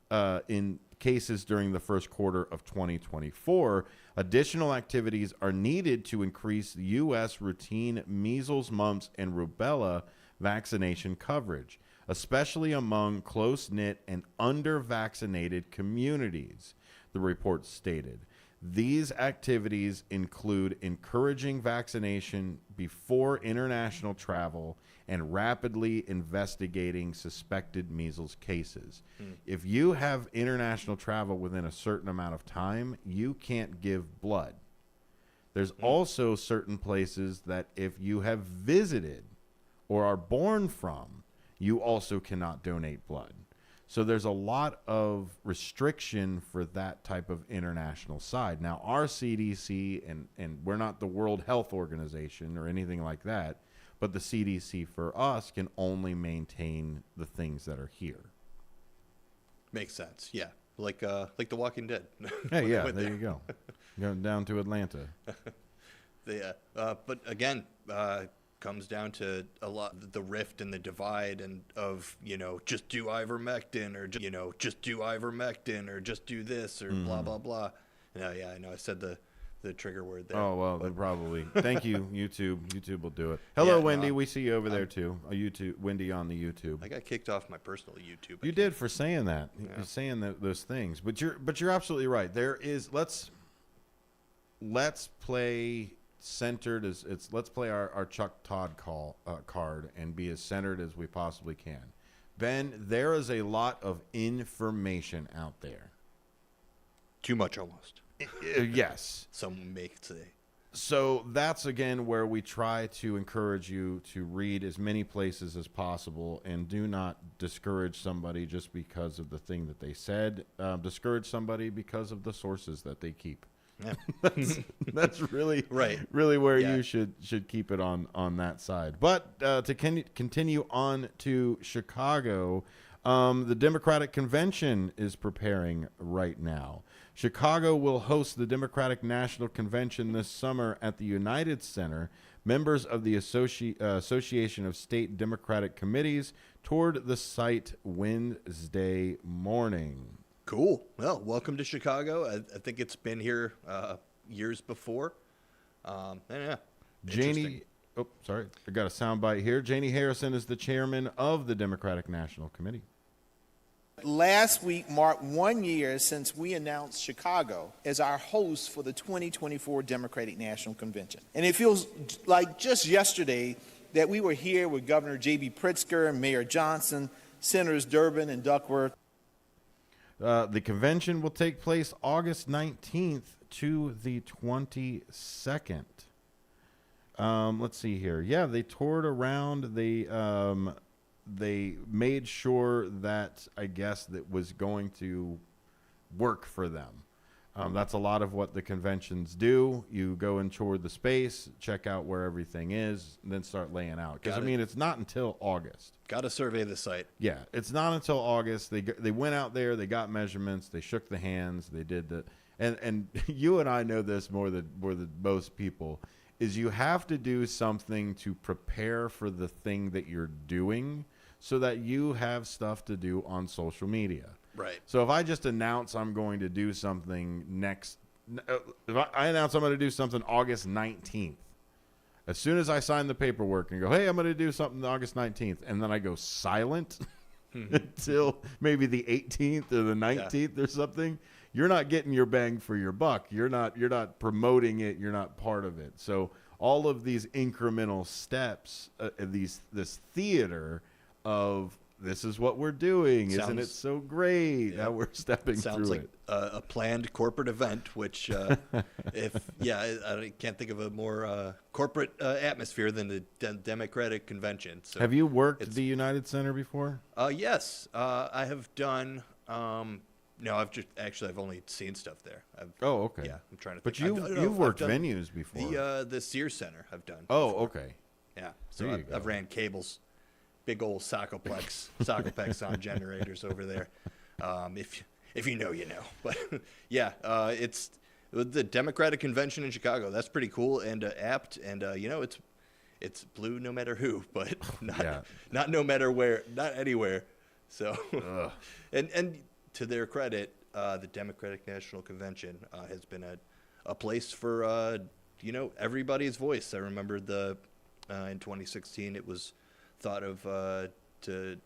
in cases during the first quarter of 2024, additional activities are needed to increase U.S. routine measles, mumps, and rubella vaccination coverage, especially among close-knit and under-vaccinated communities, the report stated. These activities include encouraging vaccination before international travel and rapidly investigating suspected measles cases. If you have international travel within a certain amount of time, you can't give blood. There's also certain places that if you have visited or are born from, you also cannot donate blood. So there's a lot of restriction for that type of international side. Now, our CDC, and we're not the World Health Organization or anything like that, but the CDC for us can only maintain the things that are here. Makes sense. Yeah. Like The Walking Dead. Hey, yeah, there you go. Going down to Atlanta. But again, comes down to a lot the rift and the divide and of, just do ivermectin or, just do ivermectin or just do this or blah, blah, blah. Yeah, I know I said the trigger word there. Oh, well, they probably. Thank you, YouTube. YouTube will do it. Hello, Wendy. We see you over there, too. Wendy on the YouTube. I got kicked off my personal YouTube. You did for saying that. Yeah. You're saying those things. But you're absolutely right. There is, let's play centered let's play our Chuck Todd card and be as centered as we possibly can. Ben, there is a lot of information out there. Too much almost. Yes. Some may say. So that's, again, where we try to encourage you to read as many places as possible and do not discourage somebody just because of the thing that they said. Discourage somebody because of the sources that they keep. Yeah. that's really right. Really where you should keep it on that side. But to continue on to Chicago, the Democratic Convention is preparing right now. Chicago will host the Democratic National Convention this summer at the United Center. Members of the Association of State Democratic Committees toured the site Wednesday morning. Cool. Well, welcome to Chicago. I think it's been here years before. Yeah. Janie, I got a soundbite here. Janie Harrison is the chairman of the Democratic National Committee. Last week marked 1 year since we announced Chicago as our host for the 2024 Democratic National Convention. And it feels like just yesterday that we were here with Governor J.B. Pritzker, Mayor Johnson, Senators Durbin and Duckworth. The convention will take place August 19th to the 22nd. Let's see here. Yeah, they toured around. They made sure that, I guess, that was going to work for them. That's a lot of what the conventions do. You go and tour the space, check out where everything is, and then start laying out. Because, it's not until August. Got to survey the site. Yeah, it's not until August. They went out there, they got measurements, they shook the hands, they did the... And you and I know this more than most people, is you have to do something to prepare for the thing that you're doing so that you have stuff to do on social media. Right. So if I just announce I'm going to do something if I announce I'm going to do something August 19th, as soon as I sign the paperwork and go, hey, I'm going to do something August 19th, and then I go silent until maybe the 18th or the 19th or something, you're not getting your bang for your buck. You're not promoting it. You're not part of it. So all of these incremental steps, this theater of this is what we're doing. Isn't it so great how we're stepping through it? Sounds like a planned corporate event, which I can't think of a more corporate atmosphere than the Democratic Convention. So have you worked the United Center before? Yes, I have done. No, I've only seen stuff there. Oh, okay. Yeah, I'm trying to think. But you've worked venues before. The Sears Center I've done. Oh, before. Okay. Yeah, so I've ran cables. Big old Socoplex on generators over there. If you know, you know. But yeah, it's the Democratic Convention in Chicago. That's pretty cool and apt. And it's blue no matter who, but not no matter where, not anywhere. So and to their credit, the Democratic National Convention has been a place for everybody's voice. I remember in 2016 it was thought of to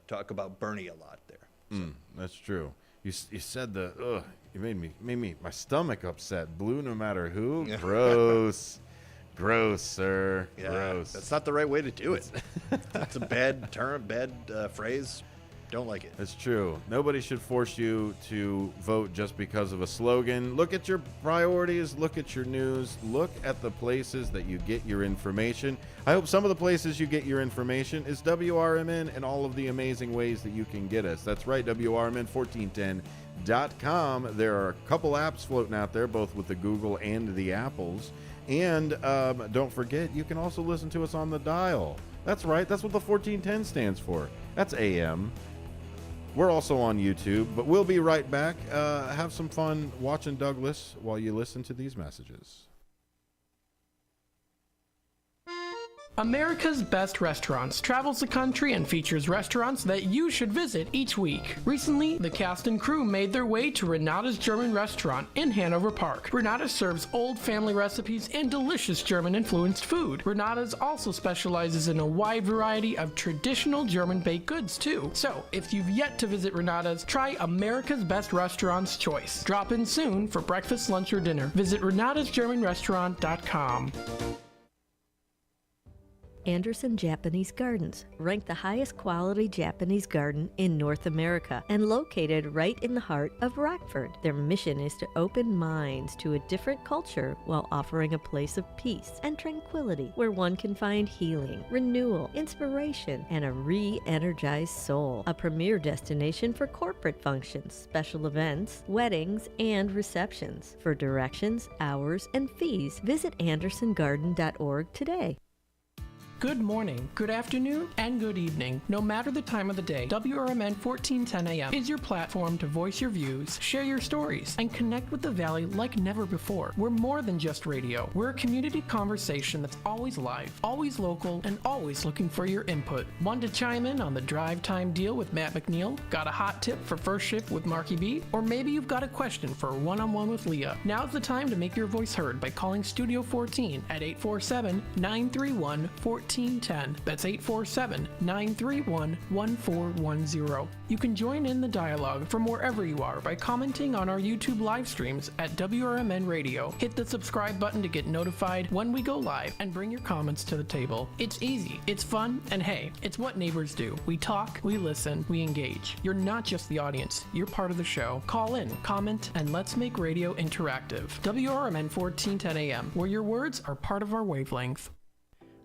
talk about Bernie a lot there. So. That's true. You said you made me my stomach upset. Blue no matter who. Gross. Gross, sir. Yeah, Gross. that's not the right way to do it. That's a bad term, bad phrase. Don't like it. It's true. Nobody should force you to vote just because of a slogan. Look at your priorities. Look at your news. Look at the places that you get your information. I hope some of the places you get your information is WRMN and all of the amazing ways that you can get us. That's right, WRMN1410.com. There are a couple apps floating out there, both with the Google and the Apples. And don't forget, you can also listen to us on the dial. That's right. That's what the 1410 stands for. That's AM. We're also on YouTube, but we'll be right back. Have some fun watching Douglas while you listen to these messages. America's Best Restaurants travels the country and features restaurants that you should visit each week. Recently, the cast and crew made their way to Renata's German Restaurant in Hanover Park. Renata serves old family recipes and delicious German-influenced food. Renata's also specializes in a wide variety of traditional German baked goods, too. So, if you've yet to visit Renata's, try America's Best Restaurant's choice. Drop in soon for breakfast, lunch, or dinner. Visit renatasgermanrestaurant.com. Anderson Japanese Gardens, ranked the highest quality Japanese garden in North America and located right in the heart of Rockford. Their mission is to open minds to a different culture while offering a place of peace and tranquility where one can find healing, renewal, inspiration, and a re-energized soul. A premier destination for corporate functions, special events, weddings, and receptions. For directions, hours, and fees, visit andersongarden.org today. Good morning, good afternoon, and good evening. No matter the time of the day, WRMN 1410 AM is your platform to voice your views, share your stories, and connect with the Valley like never before. We're more than just radio. We're a community conversation that's always live, always local, and always looking for your input. Want to chime in on the drive time deal with Matt McNeil? Got a hot tip for first shift with Marky B? Or maybe you've got a question for a one-on-one with Leah. Now's the time to make your voice heard by calling Studio 14 at 847-931-1410. That's 847-931-1410. You can join in the dialogue from wherever you are by commenting on our YouTube live streams at WRMN Radio. Hit the subscribe button to get notified when we go live and bring your comments to the table. It's easy, it's fun, and hey, it's what neighbors do. We talk, we listen, we engage. You're not just the audience, you're part of the show. Call in, comment, and let's make radio interactive. WRMN 1410 AM, where your words are part of our wavelength.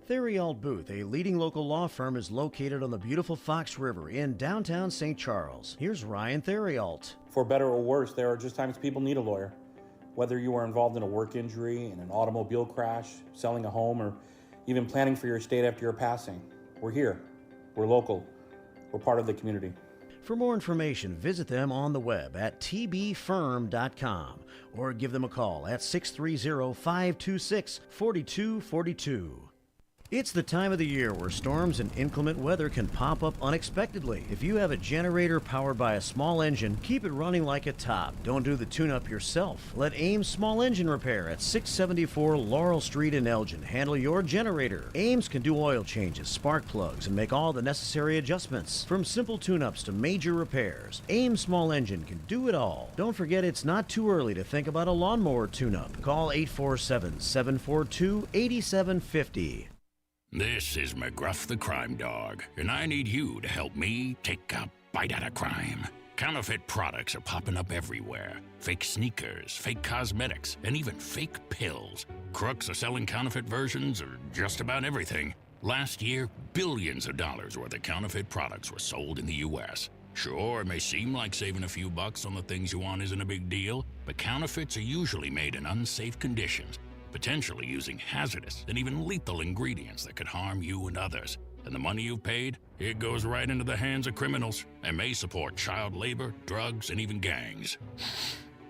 Theriault Booth, a leading local law firm, is located on the beautiful Fox River in downtown St. Charles. Here's Ryan Theriault. For better or worse, there are just times people need a lawyer. Whether you are involved in a work injury, in an automobile crash, selling a home, or even planning for your estate after your passing, we're here. We're local. We're part of the community. For more information, visit them on the web at tbfirm.com or give them a call at 630-526-4242. It's the time of the year where storms and inclement weather can pop up unexpectedly. If you have a generator powered by a small engine, keep it running like a top. Don't do the tune-up yourself. Let Ames Small Engine Repair at 674 Laurel Street in Elgin handle your generator. Ames can do oil changes, spark plugs, and make all the necessary adjustments. From simple tune-ups to major repairs, Ames Small Engine can do it all. Don't forget, it's not too early to think about a lawnmower tune-up. Call 847-742-8750. This is McGruff the Crime Dog, and I need you to help me take a bite out of crime. Counterfeit products are popping up everywhere. Fake sneakers, fake cosmetics, and even fake pills. Crooks are selling counterfeit versions of just about everything. Last year, billions of dollars worth of counterfeit products were sold in the U.S. Sure, it may seem like saving a few bucks on the things you want isn't a big deal, but counterfeits are usually made in unsafe conditions, potentially using hazardous and even lethal ingredients that could harm you and others. And the money you've paid, it goes right into the hands of criminals and may support child labor, drugs, and even gangs.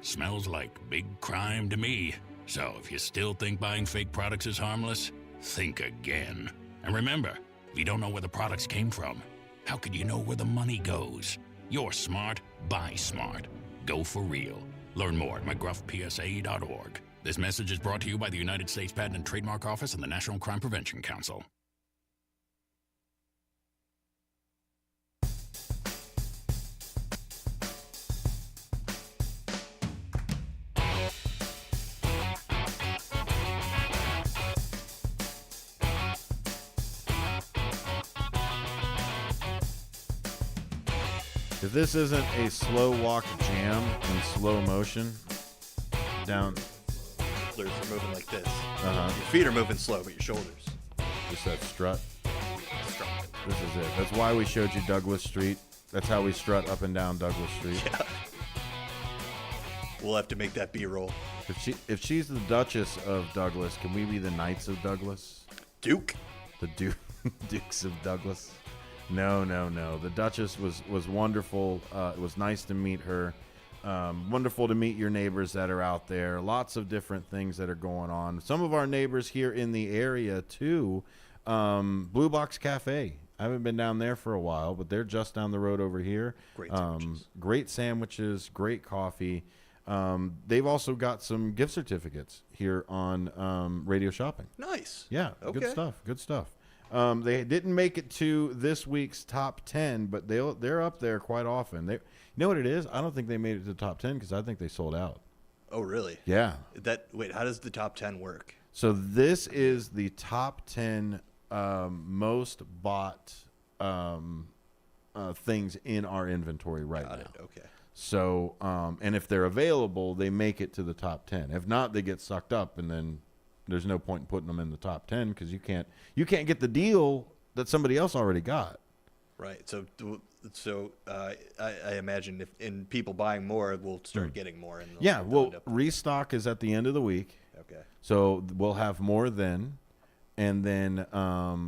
Smells like big crime to me. So if you still think buying fake products is harmless, think again. And remember, if you don't know where the products came from, how could you know where the money goes? You're smart, buy smart. Go for real. Learn more at mcgruffpsa.org. This message is brought to you by the United States Patent and Trademark Office and the National Crime Prevention Council. If this isn't a slow walk jam in slow motion, down. Shoulders are moving like this. Uh-huh. Your feet are moving slow, but your shoulders. Just that strut. Strut. This is it. That's why we showed you Douglas Street. That's how we strut up and down Douglas Street. Yeah. We'll have to make that B-roll. If she's the Duchess of Douglas, can we be the Knights of Douglas? Duke. The Dukes of Douglas. No. The Duchess was wonderful. It was nice to meet her. Wonderful to meet your neighbors that are out there. Lots of different things that are going on. Some of our neighbors here in the area, too. Blue Box Cafe. I haven't been down there for a while, but they're just down the road over here. Great sandwiches, great coffee. They've also got some gift certificates here on Radio Shopping. Nice. Yeah, Okay. Good stuff. They didn't make it to this week's top 10, but they're up there quite often. You know what it is? I don't think they made it to the top 10 because I think they sold out. Oh, really? Yeah. Wait, how does the top 10 work? So this is the top 10 most bought things in our inventory right now. Okay. So, and if they're available, they make it to the top 10. If not, they get sucked up, and then there's no point in putting them in the top 10 because you can't get the deal that somebody else already got. Right. So I imagine if people buying more, we'll start getting more. And restock is at the end of the week. Okay. So we'll have more then. And then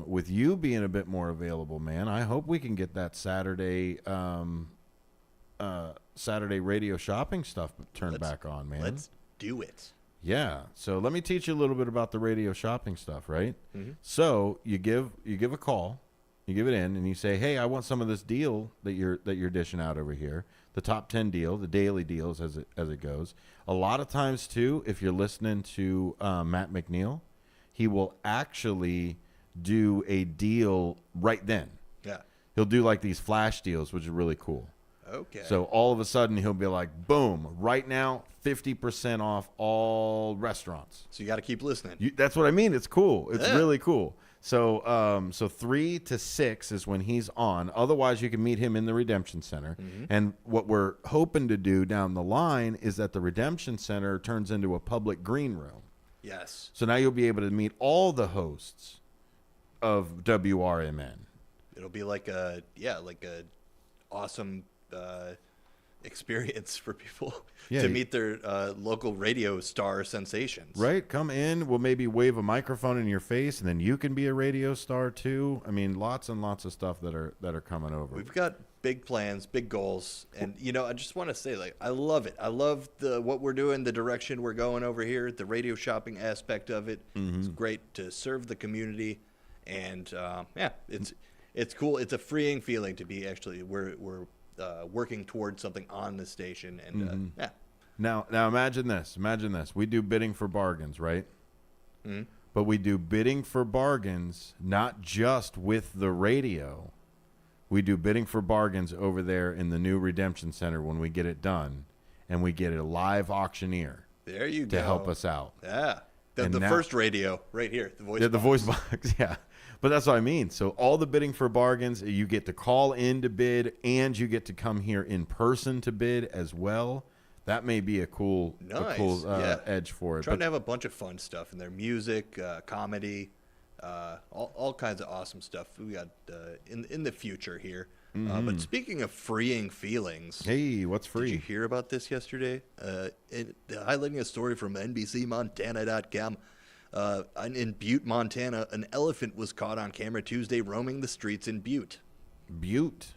with you being a bit more available, man, I hope we can get that Saturday radio shopping stuff turned back on, man. Let's do it. Yeah. So let me teach you a little bit about the radio shopping stuff, right? Mhm. So you give a call, you give it in, and you say, "Hey, I want some of this deal that you're dishing out over here. The top 10 deal, the daily deals as it goes." A lot of times too, if you're listening to Matt McNeil, he will actually do a deal right then. Yeah. He'll do like these flash deals, which is really cool. Okay. So all of a sudden he'll be like, boom, right now, 50% off all restaurants. So you got to keep listening. That's what I mean. It's cool. It's Yeah. really cool. So 3 to 6 is when he's on. Otherwise, you can meet him in the Redemption Center. Mhm. And what we're hoping to do down the line is that the Redemption Center turns into a public green room. Yes. So now you'll be able to meet all the hosts of WRMN. It'll be like a awesome experience for people Yeah, to meet their local radio star sensations. Right? Come in. We'll maybe wave a microphone in your face, and then you can be a radio star too. I mean, lots and lots of stuff that are coming over. We've got big plans, big goals, and I just want to say, I love it. I love what we're doing, the direction we're going over here, the radio shopping aspect of it. Mm-hmm. It's great to serve the community, and it's cool. It's a freeing feeling to be we're working towards something on the station, and Now imagine this. We do bidding for bargains, right? Mhm. But we do bidding for bargains not just with the radio. We do bidding for bargains over there in the new Redemption Center when we get it done, and we get a live auctioneer. There you go. To help us out. Yeah. And The now- first radio right here, the voice box. The voice box, yeah. But that's what I mean. So all the bidding for bargains, you get to call in to bid, and you get to come here in person to bid as well. That may be a cool edge for it. Trying to have a bunch of fun stuff in there. Music, comedy, all kinds of awesome stuff we got in the future here. But speaking of freeing feelings, hey, what's free? Did you hear about this yesterday? Highlighting a story from NBCMontana.com. In Butte, Montana, an elephant was caught on camera Tuesday roaming the streets in Butte. Butte.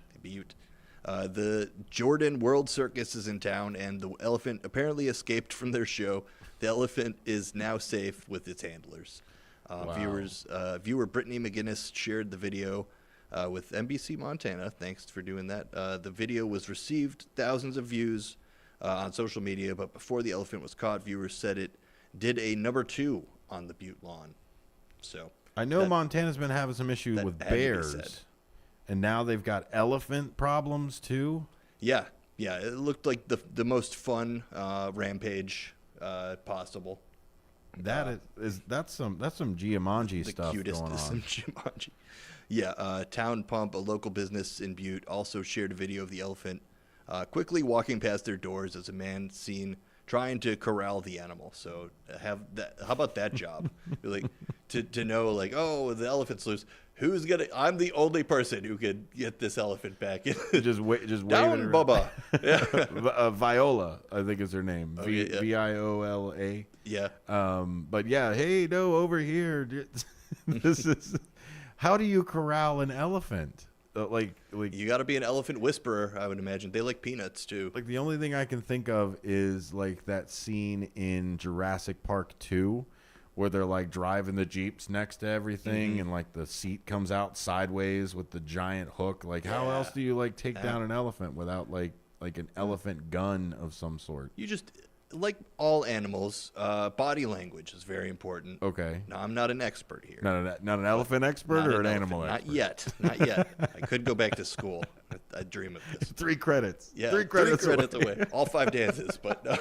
The Jordan World Circus is in town, and the elephant apparently escaped from their show. The elephant is now safe with its handlers. Viewer Brittany McGinnis shared the video with NBC Montana. Thanks for doing that. The video was received thousands of views on social media, but before the elephant was caught, viewers said it did a number 2 on the Butte lawn. So I know Montana's been having some issues with bears, and now they've got elephant problems too. Yeah, it looked like the most fun rampage possible. That's some Jumanji stuff cutest going is on. Jumanji. Yeah, Town Pump, a local business in Butte, also shared a video of the elephant quickly walking past their doors as a man seen trying to corral the animal. So how about that job? Like to know, like, oh, the elephant's loose. I'm the only person who could get this elephant back in. just wave down, it around. Bubba. Yeah. Viola, I think is her name. Yeah. Viola. Yeah. But yeah, hey, no, over here. This is how do you corral an elephant? Like you got to be an elephant whisperer, I would imagine. They like peanuts too. Like the only thing I can think of is like that scene in Jurassic Park 2 where they're like driving the Jeeps next to everything and like the seat comes out sideways with the giant hook. Like how else do you like take down an elephant without like an elephant gun of some sort? You just, like all animals, body language is very important. Okay. Now, I'm not an expert here. Not an elephant expert or an animal expert? Not yet. I could go back to school. I dream of this. 3 credits. Yeah, 3 credits away. All 5 dances, but no.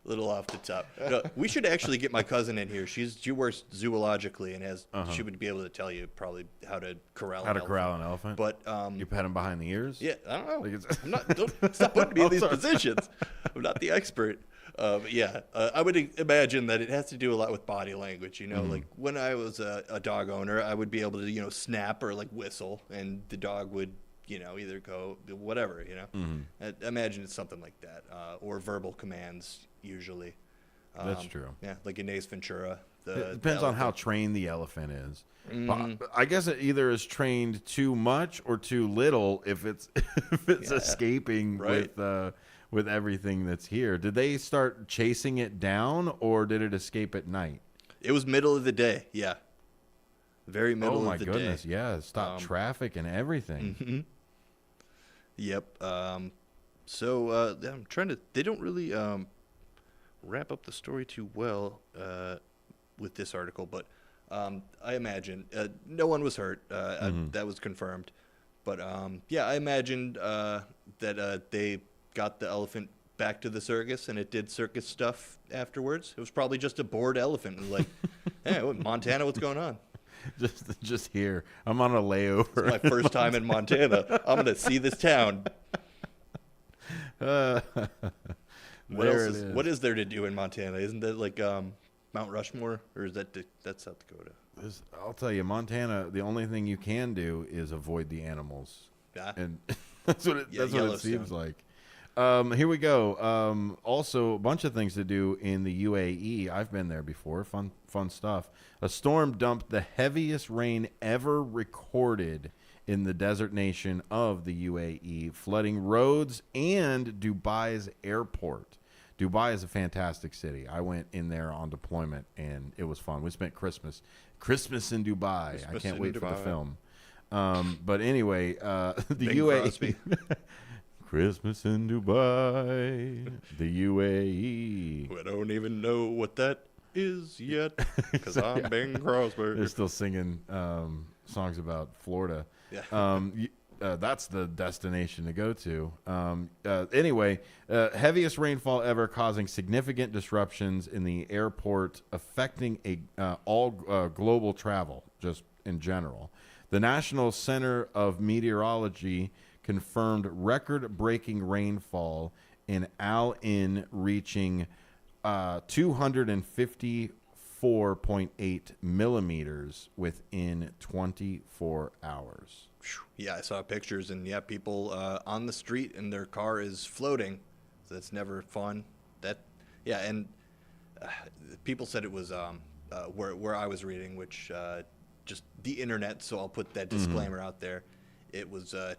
Little off the top. No, we should actually get my cousin in here. She works zoologically and has. She would be able to tell you probably how to corral an elephant. But you pat him behind the ears. Yeah, I don't know. I'm not. Don't stop putting me in these positions. I'm not the expert. I would imagine that it has to do a lot with body language. You know, like when I was a dog owner, I would be able to snap or like whistle, and the dog would either go whatever. I imagine it's something like that, or verbal commands usually. That's true. Yeah, like in Ace Ventura. It depends on how trained the elephant is. I guess it either is trained too much or too little if it's escaping with everything that's here. Did they start chasing it down or did it escape at night? It was middle of the day. Yeah. Very middle of the day. Oh my goodness. Yeah. Stop traffic and everything. Yep. I'm trying to. They don't really wrap up the story too well with this article, but I imagine no one was hurt. That was confirmed. But I imagined that they got the elephant back to the circus and it did circus stuff afterwards. It was probably just a bored elephant and like, hey, Montana, what's going on? Just here. I'm on a layover. It's my first time in Montana. I'm going to see this town. What is there to do in Montana? Isn't that like Mount Rushmore, or is that's South Dakota? I'll tell you, Montana, the only thing you can do is avoid the animals. Yeah. And that's what it seems like. Here we go. Also, a bunch of things to do in the UAE. I've been there before. Fun stuff. A storm dumped the heaviest rain ever recorded in the desert nation of the UAE, flooding roads and Dubai's airport. Dubai is a fantastic city. I went in there on deployment, and it was fun. We spent Christmas in Dubai. I can't wait for the film. But anyway, the UAE. Christmas in Dubai, the UAE. I don't even know what that is yet, because I'm Bing Crosby. They're still singing songs about Florida. Yeah. That's the destination to go to. Anyway, heaviest rainfall ever, causing significant disruptions in the airport, affecting all global travel, just in general. The National Center of Meteorology confirmed record-breaking rainfall in Al Ain, reaching 254.8 millimeters within 24 hours. Yeah, I saw pictures, and people on the street, and their car is floating. So that's never fun. And people said it was where I was reading, which just the internet. So I'll put that disclaimer out there. It was a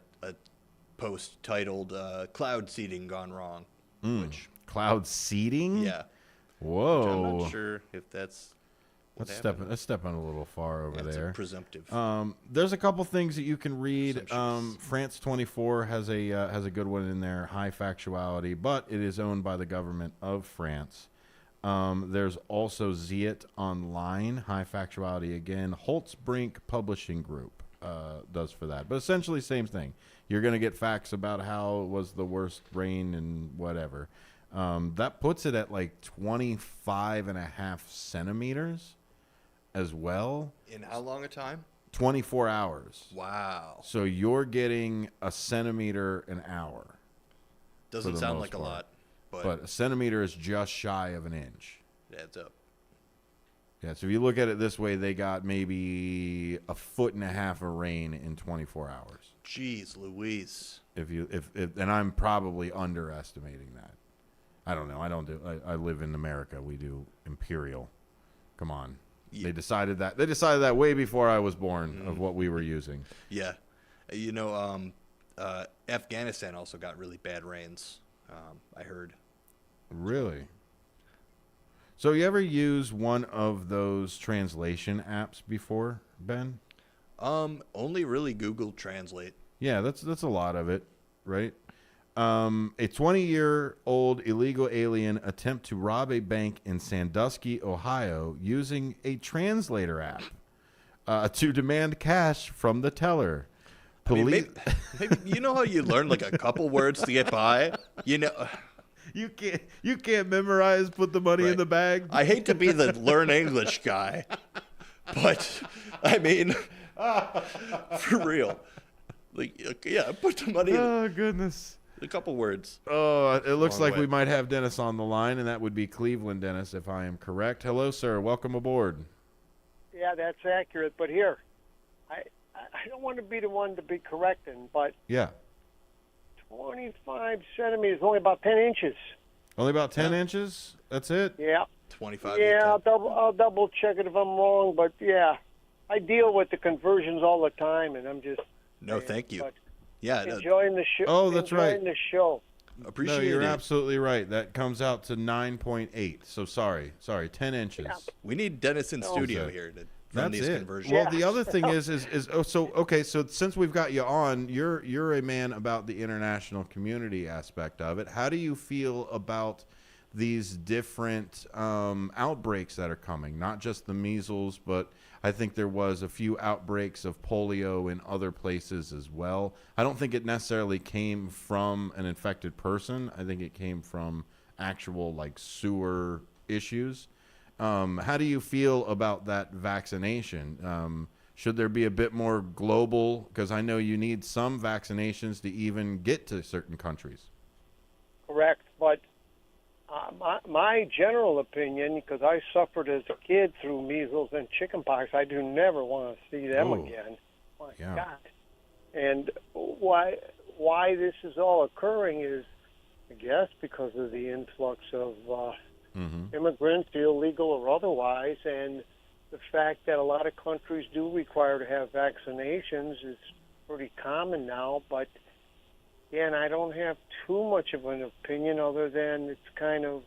post titled "Cloud Seeding Gone Wrong." Which cloud seeding? Yeah. Whoa. Which I'm not sure if that's. Let's step on a there. It's presumptive. There's a couple things that you can read. France 24 has a good one in there, high factuality, but it is owned by the government of France. There's also Ziet Online, high factuality again. Holtzbrink Publishing Group does for that, but essentially same thing. You're going to get facts about how it was the worst rain and whatever. That puts it at like 25.5 centimeters as well. In how long a time? 24 hours. Wow. So you're getting a centimeter an hour. Doesn't sound like a lot. But a centimeter is just shy of an inch. It adds up. Yeah, so if you look at it this way, they got maybe 1.5 feet of rain in 24 hours. Jeez Louise. And I'm probably underestimating that. I don't know. I live in America. We do imperial. Come on. Yeah. They decided that way before I was born of what we were using. Yeah. You know, Afghanistan also got really bad rains. I heard. Really? So you ever use one of those translation apps before, Ben? Only really Google Translate. Yeah, that's a lot of it, right? A 20-year-old illegal alien attempt to rob a bank in Sandusky, Ohio, using a translator app to demand cash from the teller. Maybe, you know how you learn like a couple words to get by? You know, you can't memorize, put the money in the bag. I hate to be the learn English guy, but I mean, for real. Like, yeah, put the money in. Oh, goodness. A couple words. Oh, it looks like we might have Dennis on the line, and that would be Cleveland Dennis, if I am correct. Hello, sir. Welcome aboard. Yeah, that's accurate. But here, I don't want to be the one to be correcting, but yeah, 25 centimeters, only about 10 inches. Only about 10 inches? That's it? Yeah. 25. Yeah, I'll double check it if I'm wrong, but yeah, I deal with the conversions all the time, and I'm just thank you. Yeah, enjoying the show. Oh, that's right. Enjoying the show. Appreciate it. No, you're it. absolutely right. That comes out to 9.8. So sorry, 10 inches. Yeah. We need Dennis in studio here to run these conversions. Well, the other thing is so since we've got you on, you're a man about the international community aspect of it. How do you feel about these different outbreaks that are coming? Not just the measles, but I think there was a few outbreaks of polio in other places as well. I don't think it necessarily came from an infected person. I think it came from actual like sewer issues. How do you feel about that vaccination? Should there be a bit more global? Because I know you need some vaccinations to even get to certain countries. Correct, but my general opinion, because I suffered as a kid through measles and chickenpox, I do never want to see them again. My God. And why this is all occurring is, I guess, because of the influx of immigrants, illegal or otherwise, and the fact that a lot of countries do require to have vaccinations is pretty common now, but and I don't have too much of an opinion other than it's kind of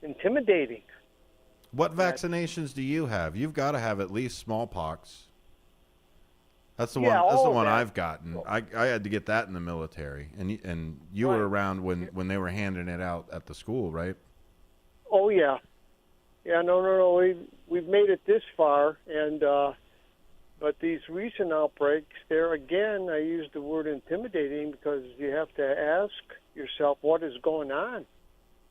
intimidating. What vaccinations do you have? You've got to have at least smallpox. That's the one. That's the one I've gotten. I had to get that in the military, and you were around when they were handing it out at the school, right? Oh yeah, no. We've made it this far, and but these recent outbreaks, there again, I use the word intimidating because you have to ask yourself what is going on.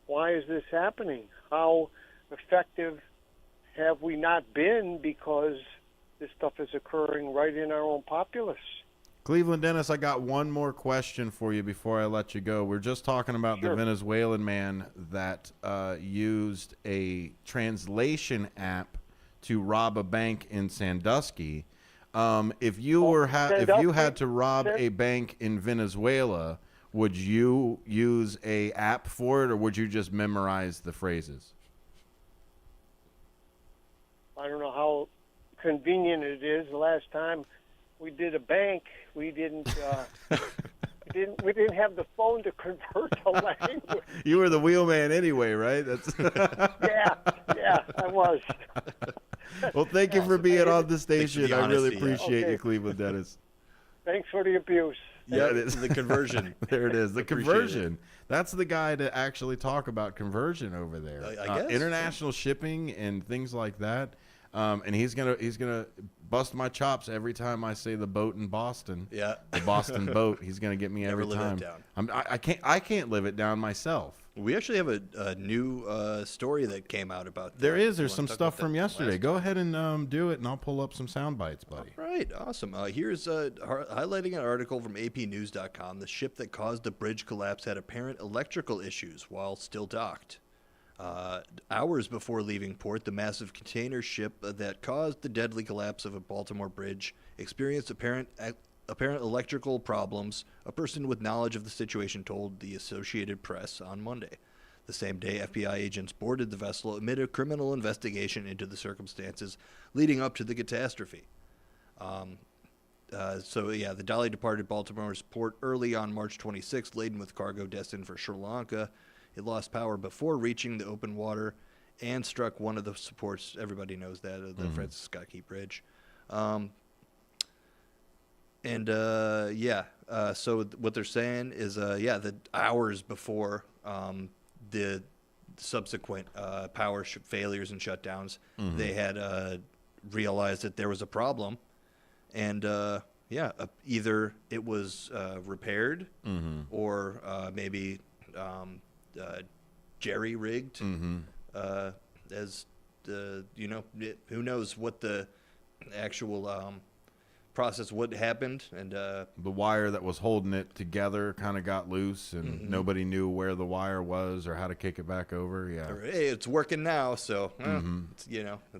Why is this happening? How effective have we not been because this stuff is occurring right in our own populace? Cleveland Dennis, I got one more question for you before I let you go. We're just talking about the Venezuelan man that used a translation app to rob a bank in Sandusky. If you had to rob a bank in Venezuela, would you use a app for it, or would you just memorize the phrases? I don't know how convenient it is. The last time we did a bank, we didn't have the phone to convert the language. You were the wheelman anyway, right? That's yeah, I was. Well, thank you for being on the station. I really appreciate you, Cleveland Dennis. Thanks for the abuse. Yeah, it is. The conversion. There it is. The conversion. That's the guy to actually talk about conversion over there. I guess. International shipping and things like that. And he's gonna bust my chops every time I say the boat in Boston. Yeah. The Boston boat. He's going to get me every Never time. live it down. I can't live it down myself. We actually have a new story that came out about that. There's some stuff from yesterday. Go ahead and do it, and I'll pull up some sound bites, buddy. All right, awesome. Here's highlighting an article from APnews.com. The ship that caused the bridge collapse had apparent electrical issues while still docked. Hours before leaving port, the massive container ship that caused the deadly collapse of a Baltimore bridge experienced apparent electrical problems, a person with knowledge of the situation told the Associated Press on Monday. The same day, FBI agents boarded the vessel amid a criminal investigation into the circumstances leading up to the catastrophe. The Dolly departed Baltimore's port early on March 26, laden with cargo destined for Sri Lanka. It lost power before reaching the open water and struck one of the supports. Everybody knows that, the Francis Scott Key Bridge. So what they're saying is, the hours before the subsequent power failures and shutdowns, they had realized that there was a problem, and either it was repaired or maybe jerry-rigged, as who knows what the actual process what happened, and the wire that was holding it together kind of got loose, and nobody knew where the wire was or how to kick it back over. Hey, it's working now, so it's,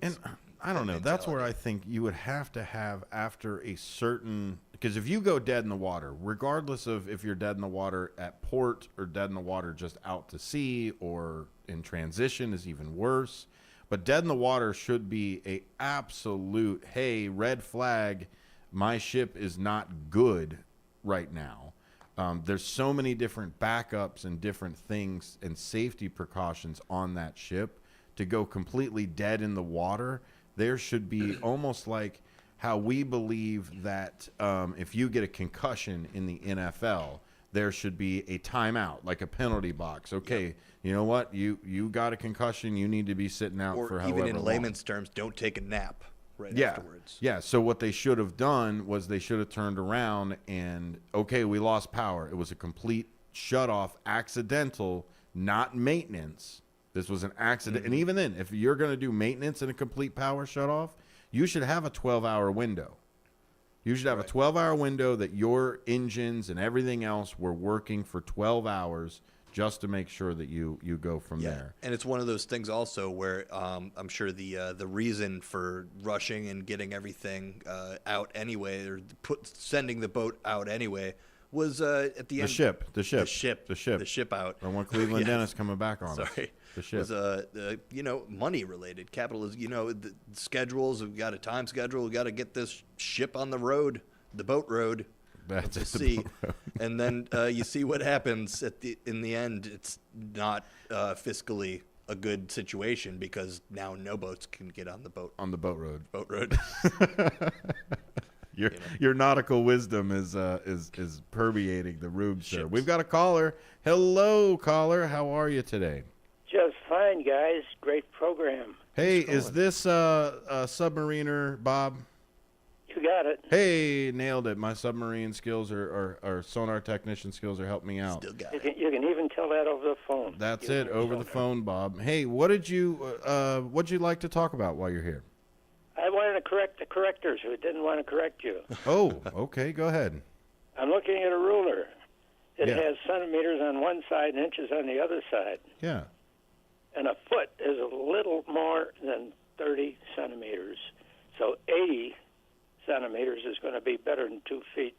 and I don't know. That's where I think you would have to have after a certain, because if you go dead in the water, regardless of if you're dead in the water at port or dead in the water just out to sea or in transition is even worse. But dead in the water should be a absolute, hey, red flag. My ship is not good right now. There's so many different backups and different things and safety precautions on that ship. To go completely dead in the water, there should be almost like how we believe that if you get a concussion in the NFL, there should be a timeout, like a penalty box. Okay, you know what? You got a concussion. You need to be sitting out for however long. Or even in layman's terms, don't take a nap afterwards. Yeah, so what they should have done was they should have turned around and, okay, we lost power. It was a complete shut-off, accidental, not maintenance. This was an accident. And even then, if you're going to do maintenance and a complete power shut-off, you should have a 12-hour window. You should have a 12-hour window that your engines and everything else were working for 12 hours just to make sure that you go from there. And it's one of those things also where I'm sure the reason for rushing and getting everything out anyway, or sending the boat out anyway, was at the end. The ship out. I want Cleveland Dennis coming back on us. The ship. Was money related. Capital is, the schedules. We've got a time schedule. We've got to get this ship on the road, the boat road. That's the sea. And then you see what happens in the end. It's not fiscally a good situation because now no boats can get on the boat. On the boat road. Boat road. Your nautical wisdom is permeating the room, sir. We've got a caller. Hello, caller. How are you today? Just fine, guys. Great program. Hey, is this submariner Bob? You got it. Hey, nailed it. My submarine skills or sonar technician skills are helping me out. You can even tell that over the phone. That's it, over the phone, Bob. Hey, what'd you like to talk about while you're here? I wanted to correct the correctors who didn't want to correct you. Oh, okay. Go ahead. I'm looking at a ruler. It Yeah. has centimeters on one side and inches on the other side. Yeah. And a foot is a little more than 30 centimeters. So 80 centimeters is going to be better than 2 feet.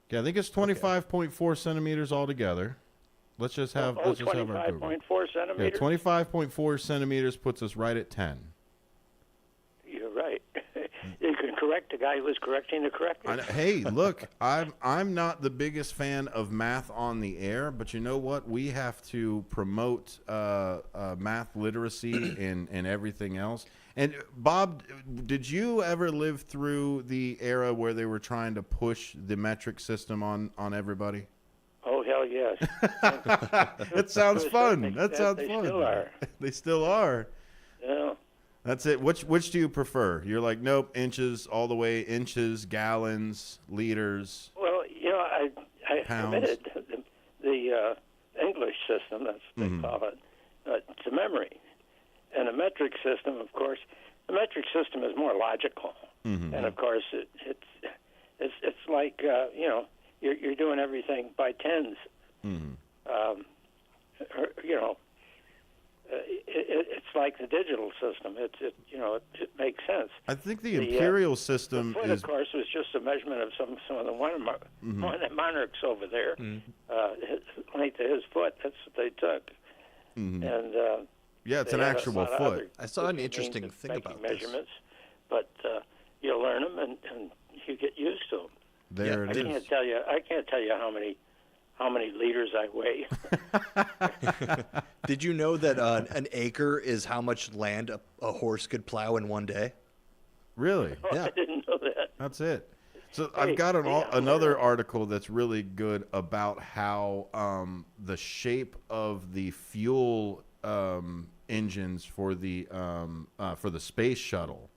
Yeah, I think it's 25.4 centimeters altogether. Let's just have our Google. 25.4 centimeters? Yeah, 25.4 centimeters puts us right at 10. You're right. You can correct the guy who was correcting the correctors. Hey, look, I'm not the biggest fan of math on the air, but you know what? We have to promote math literacy and everything else. And Bob, did you ever live through the era where they were trying to push the metric system on everybody? Oh, hell yes. It sounds fun. That sounds fun. They still are. They still are. Yeah. That's it. Which do you prefer? You're like, nope, inches all the way, inches, gallons, liters. Well, I pounds. committed the English system, that's what they call it, to memory. And a metric system, of course, the metric system is more logical. And of course, it's like you're doing everything by tens. It's like the digital system. It makes sense. I think the imperial system the foot, of course, was just a measurement of some of the one of the monarchs over there. His length of his foot. That's what they took. And yeah, it's an actual foot. I saw an interesting thing about measurements, but you learn them and you get used to them. There it is. I can't tell you how many liters I weigh. Did you know that an acre is how much land a horse could plow in one day? Really? Yeah. I didn't know that. That's it. So I've got another article that's really good about how the shape of the fuel engines for the space shuttle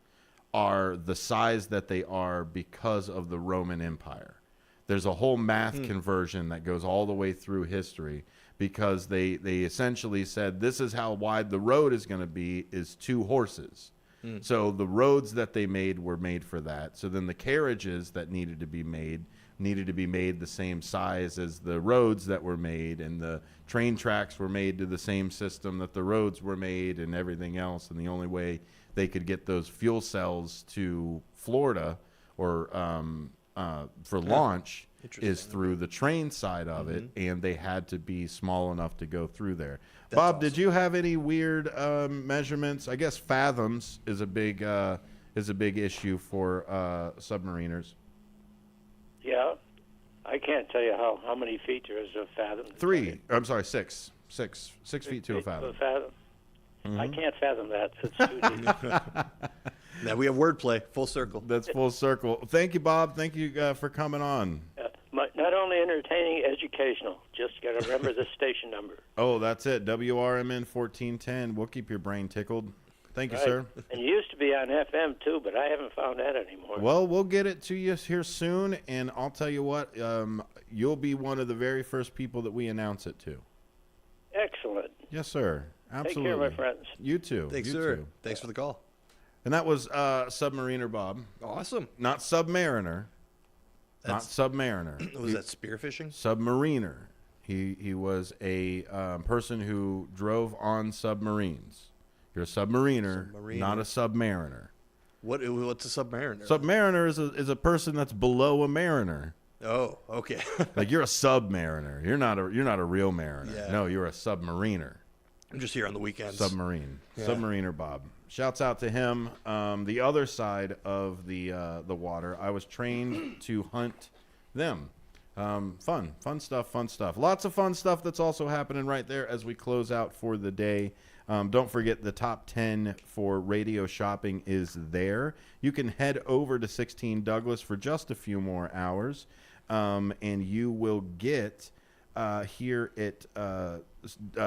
are the size that they are because of the Roman Empire. There's a whole math conversion that goes all the way through history because they essentially said this is how wide the road is going to be is 2 horses. So the roads that they made were made for that. So then the carriages that needed to be made the same size as the roads that were made, and the train tracks were made to the same system that the roads were made and everything else. And the only way they could get those fuel cells to Florida or for launch is through the train side of it, and they had to be small enough to go through there. That's Bob, awesome. Did you have any weird measurements? I guess fathoms is a big issue for submariners. Yeah, I can't tell you how many feet there is a fathom. 3. I'm sorry, 6. 6 feet to a fathom. I can't fathom that. It's too deep. Now we have wordplay, full circle. That's full circle. Thank you, Bob. Thank you for coming on. Not only entertaining, educational. Just got to remember the station number. Oh, that's it. WRMN 1410. We'll keep your brain tickled. Thank you, sir. And you used to be on FM, too, but I haven't found that anymore. Well, we'll get it to you here soon, and I'll tell you what, you'll be one of the very first people that we announce it to. Excellent. Yes, sir. Absolutely. Take care, my friends. You too. Thanks, sir. Thanks for the call. And that was Submariner Bob. Awesome. Not Submariner. Not Submariner. Was that spearfishing? Submariner. He was a person who drove on submarines. You're a submariner, not a submariner. What's a submariner? Submariner is a person that's below a mariner. Oh, okay. Like you're a submariner. You're not a real mariner. Yeah. No, you're a submariner. I'm just here on the weekends. Submarine. Yeah. Submariner Bob. Shouts out to him. The other side of the water, I was trained to hunt them. Fun stuff. Lots of fun stuff that's also happening right there as we close out for the day. Don't forget the top 10 for radio shopping is there. You can head over to 16 Douglas for just a few more hours, and you will get here at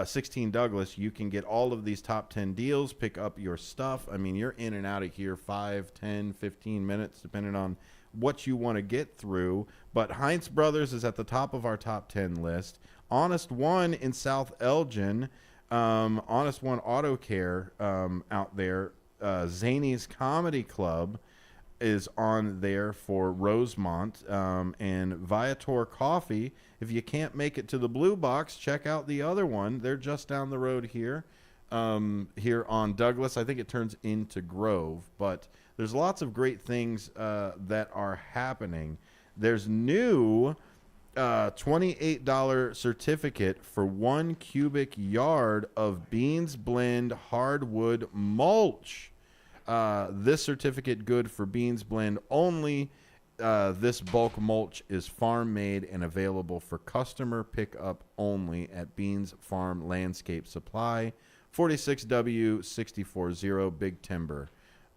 16 Douglas, you can get all of these top 10 deals, pick up your stuff. I mean, you're in and out of here 5, 10, 15 minutes, depending on what you want to get through. But Heinz Brothers is at the top of our top 10 list. Honest One in South Elgin, Honest One Auto Care out there. Zany's Comedy Club is on there for Rosemont, and Viator Coffee. If you can't make it to the Blue Box, check out the other one. They're just down the road here on Douglas. I think it turns into Grove, but there's lots of great things that are happening. There's new $28 certificate for 1 cubic yard of Beans Blend hardwood mulch. This certificate good for Beans Blend only. This bulk mulch is farm made and available for customer pickup only at Beans Farm Landscape Supply, 46W640 Big Timber.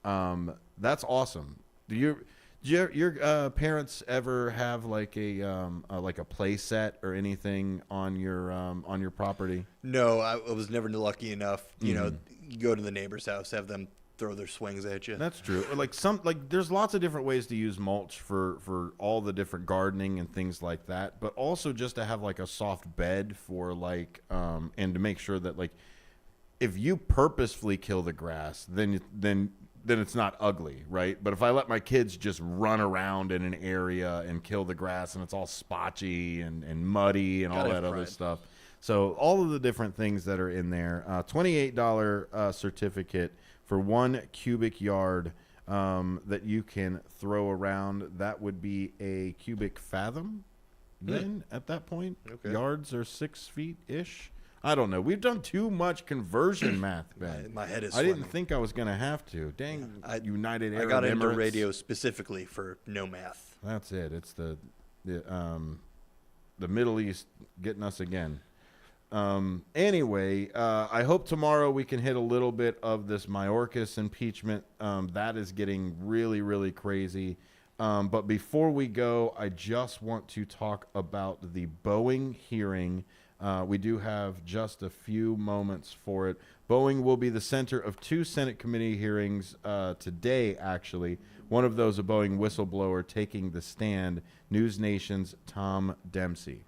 That's awesome. Do your parents ever have like a play set or anything on your property? No, I was never lucky enough. You know, you go to the neighbor's house, have them throw their swings at you. That's true. There's lots of different ways to use mulch for all the different gardening and things like that, but also just to have like a soft bed for and to make sure that if you purposefully kill the grass, then it's not ugly, right? But if I let my kids just run around in an area and kill the grass and it's all spotchy and muddy and all that other stuff. So all of the different things that are in there, $28 certificate for 1 cubic yard that you can throw around. That would be a cubic fathom then at that point. Okay. Yards are 6 feet-ish. I don't know. We've done too much conversion math, Ben. My head is I didn't swimming. think I was going to have to. Dang, United Arab I got into Emirates. radio specifically for no math. That's it. It's the Middle East getting us again. Anyway, I hope tomorrow we can hit a little bit of this Mayorkas impeachment. That is getting really, really crazy. But before we go, I just want to talk about the Boeing hearing. We do have just a few moments for it. Boeing will be the center of 2 Senate committee hearings today, actually. One of those, a Boeing whistleblower taking the stand, News Nation's Tom Dempsey.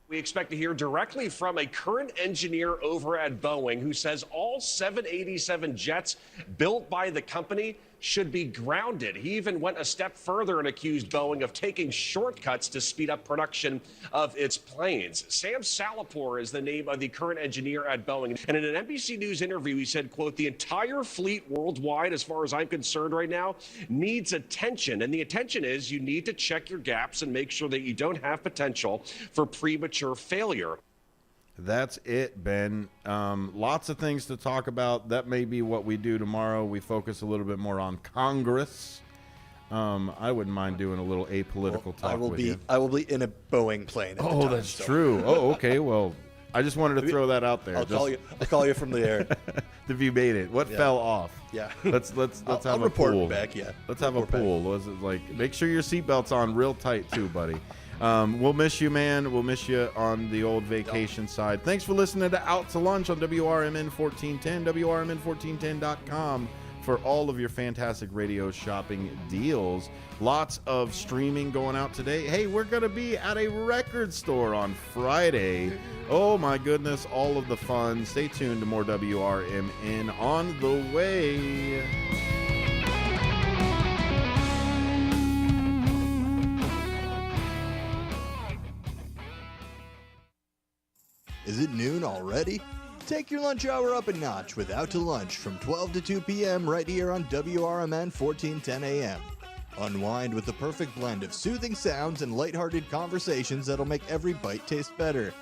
We expect to hear directly from a current engineer over at Boeing who says all 787 jets built by the company should be grounded. He even went a step further and accused Boeing of taking shortcuts to speed up production of its planes. Sam Salapur is the name of the current engineer at Boeing. And in an NBC News interview, he said, quote, "The entire fleet worldwide, as far as I'm concerned right now, needs attention. And the attention is you need to check your gaps and make sure that you don't have potential for premature failure." That's it, Ben. Lots of things to talk about. That may be what we do tomorrow. We focus a little bit more on Congress. I wouldn't mind doing a little apolitical talk with you. I will be in a Boeing plane. Oh, that's true. Oh, okay. Well, I just wanted to throw that out there. I'll call you from the air. If you made it. What fell off? Yeah. Let's have I'll a report pool. back. Yeah. Let's have a pool. Was it make sure your seatbelt's on real tight too, buddy. We'll miss you, man. We'll miss you on the old vacation side. Thanks for listening to Out to Lunch on WRMN 1410, WRMN1410.com for all of your fantastic radio shopping deals. Lots of streaming going out today. Hey, we're going to be at a record store on Friday. Oh, my goodness, all of the fun. Stay tuned to more WRMN on the way. Is it noon already? Take your lunch hour up a notch with Out to Lunch from 12 to 2 p.m. right here on WRMN 1410 a.m. Unwind with the perfect blend of soothing sounds and lighthearted conversations that'll make every bite taste better.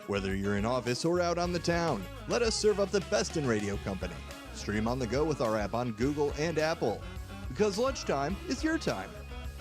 Whether you're in office or out on the town, let us serve up the best in radio company. Stream on the go with our app on Google and Apple. Because lunchtime is your time.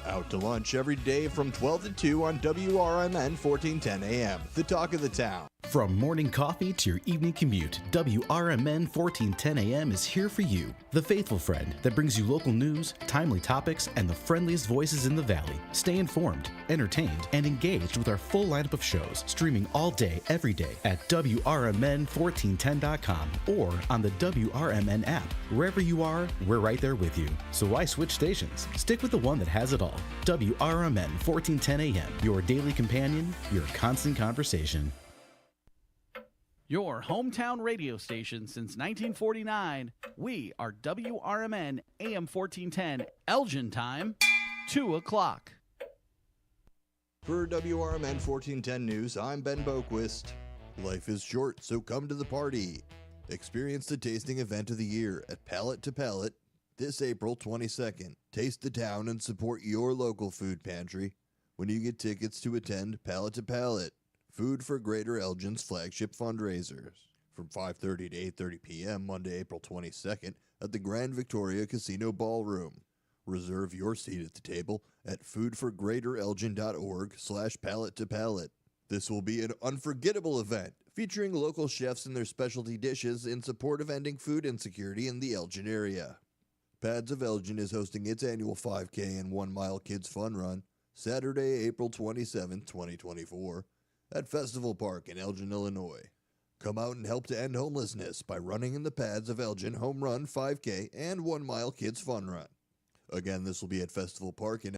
Out to Lunch every day from 12 to 2 on WRMN 1410 a.m., the talk of the town. From morning coffee to your evening commute, WRMN 1410 AM is here for you. The faithful friend that brings you local news, timely topics, and the friendliest voices in the Valley. Stay informed, entertained, and engaged with our full lineup of shows, streaming all day, every day at WRMN1410.com or on the WRMN app. Wherever you are, we're right there with you. So why switch stations? Stick with the one that has it all. WRMN 1410 AM, your daily companion, your constant conversation. Your hometown radio station since 1949. We are WRMN AM 1410, Elgin time, 2 o'clock. For WRMN 1410 News, I'm Ben Boquist. Life is short, so come to the party. Experience the tasting event of the year at Palate to Palate this April 22nd. Taste the town and support your local food pantry when you get tickets to attend Palate to Palate, Food for Greater Elgin's flagship fundraisers, from 5:30 to 8:30 p.m. Monday, April 22nd at the Grand Victoria Casino Ballroom. Reserve your seat at the table at foodforgreaterelgin.org/palate to palate. This will be an unforgettable event featuring local chefs and their specialty dishes in support of ending food insecurity in the Elgin area. Pads of Elgin is hosting its annual 5K and 1 Mile Kids Fun Run Saturday, April 27, 2024. At Festival Park in Elgin, Illinois. Come out and help to end homelessness by running in the pads of Elgin Home Run 5K and 1 Mile Kids Fun Run. Again, this will be at Festival Park in